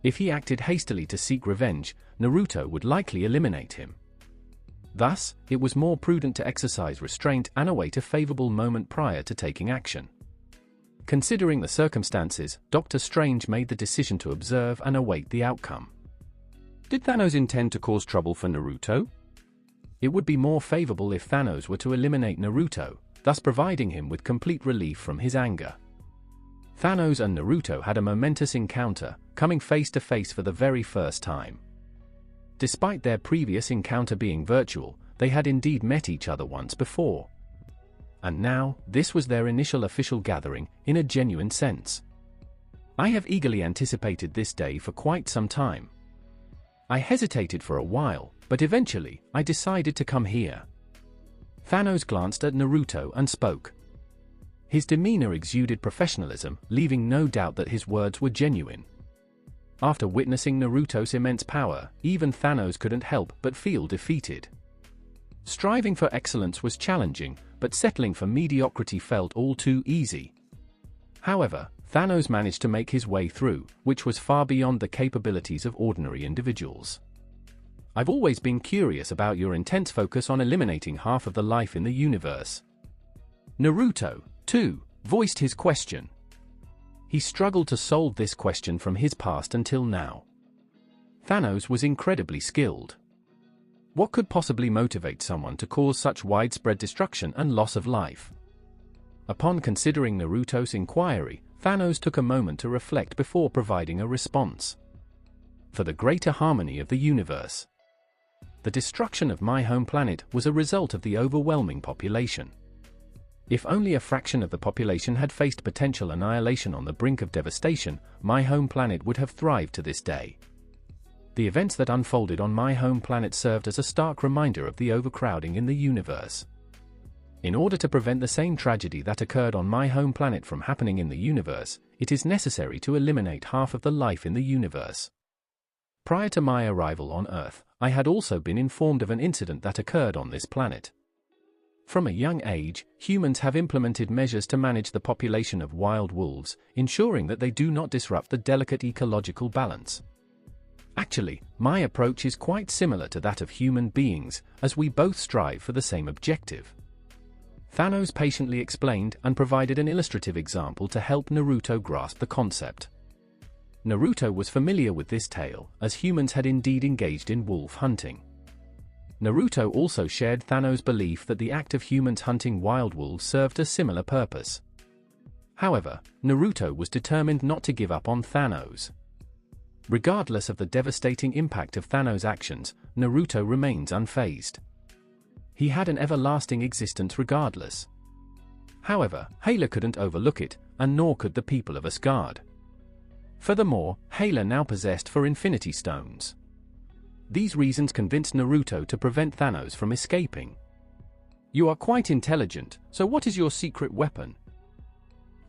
If he acted hastily to seek revenge, Naruto would likely eliminate him. Thus, it was more prudent to exercise restraint and await a favorable moment prior to taking action. Considering the circumstances, Dr. Strange made the decision to observe and await the outcome. Did Thanos intend to cause trouble for Naruto? It would be more favorable if Thanos were to eliminate Naruto, thus providing him with complete relief from his anger. Thanos and Naruto had a momentous encounter, coming face to face for the very first time. Despite their previous encounter being virtual, they had indeed met each other once before. And now, this was their initial official gathering, in a genuine sense. I have eagerly anticipated this day for quite some time. I hesitated for a while, but eventually, I decided to come here. Thanos glanced at Naruto and spoke. His demeanor exuded professionalism, leaving no doubt that his words were genuine. After witnessing Naruto's immense power, even Thanos couldn't help but feel defeated. Striving for excellence was challenging, but settling for mediocrity felt all too easy. However, Thanos managed to make his way through, which was far beyond the capabilities of ordinary individuals. I've always been curious about your intense focus on eliminating half of the life in the universe. Naruto, too, voiced his question. He struggled to solve this question from his past until now. Thanos was incredibly skilled. What could possibly motivate someone to cause such widespread destruction and loss of life? Upon considering Naruto's inquiry, Thanos took a moment to reflect before providing a response. For the greater harmony of the universe. The destruction of my home planet was a result of the overwhelming population. If only a fraction of the population had faced potential annihilation on the brink of devastation, my home planet would have thrived to this day. The events that unfolded on my home planet served as a stark reminder of the overcrowding in the universe. In order to prevent the same tragedy that occurred on my home planet from happening in the universe, it is necessary to eliminate half of the life in the universe. Prior to my arrival on Earth, I had also been informed of an incident that occurred on this planet. From a young age, humans have implemented measures to manage the population of wild wolves, ensuring that they do not disrupt the delicate ecological balance. Actually, my approach is quite similar to that of human beings, as we both strive for the same objective. Thanos patiently explained and provided an illustrative example to help Naruto grasp the concept. Naruto was familiar with this tale, as humans had indeed engaged in wolf hunting. Naruto also shared Thanos' belief that the act of humans hunting wild wolves served a similar purpose. However, Naruto was determined not to give up on Thanos. Regardless of the devastating impact of Thanos' actions, Naruto remains unfazed. He had an everlasting existence regardless. However, Hela couldn't overlook it, and nor could the people of Asgard. Furthermore, Hela now possessed 4 Infinity Stones. These reasons convinced Naruto to prevent Thanos from escaping. You are quite intelligent, so what is your secret weapon?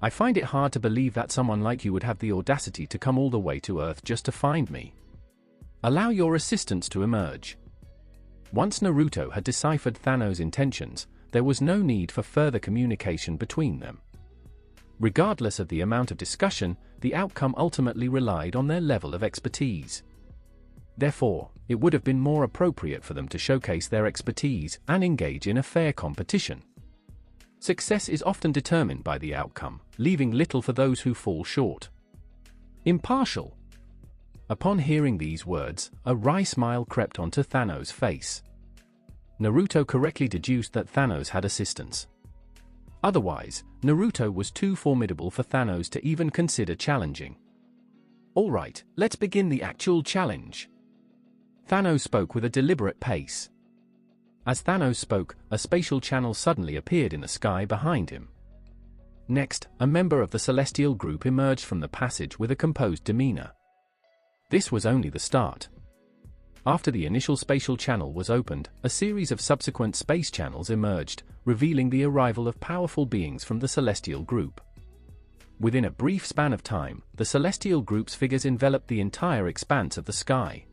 I find it hard to believe that someone like you would have the audacity to come all the way to Earth just to find me. Allow your assistants to emerge. Once Naruto had deciphered Thanos' intentions, there was no need for further communication between them. Regardless of the amount of discussion, the outcome ultimately relied on their level of expertise. Therefore, it would have been more appropriate for them to showcase their expertise and engage in a fair competition. Success is often determined by the outcome, leaving little for those who fall short. Impartial. Upon hearing these words, a wry smile crept onto Thanos' face. Naruto correctly deduced that Thanos had assistants. Otherwise, Naruto was too formidable for Thanos to even consider challenging. Alright, let's begin the actual challenge. Thanos spoke with a deliberate pace. As Thanos spoke, a spatial channel suddenly appeared in the sky behind him. Next, a member of the Celestial Group emerged from the passage with a composed demeanor. This was only the start. After the initial spatial channel was opened, a series of subsequent space channels emerged, revealing the arrival of powerful beings from the Celestial Group. Within a brief span of time, the Celestial Group's figures enveloped the entire expanse of the sky.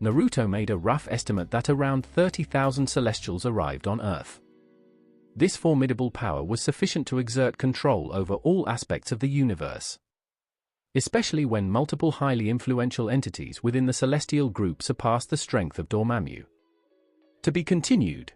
Naruto made a rough estimate that around 30,000 Celestials arrived on Earth. This formidable power was sufficient to exert control over all aspects of the universe. Especially when multiple highly influential entities within the Celestial Group surpassed the strength of Dormammu. To be continued.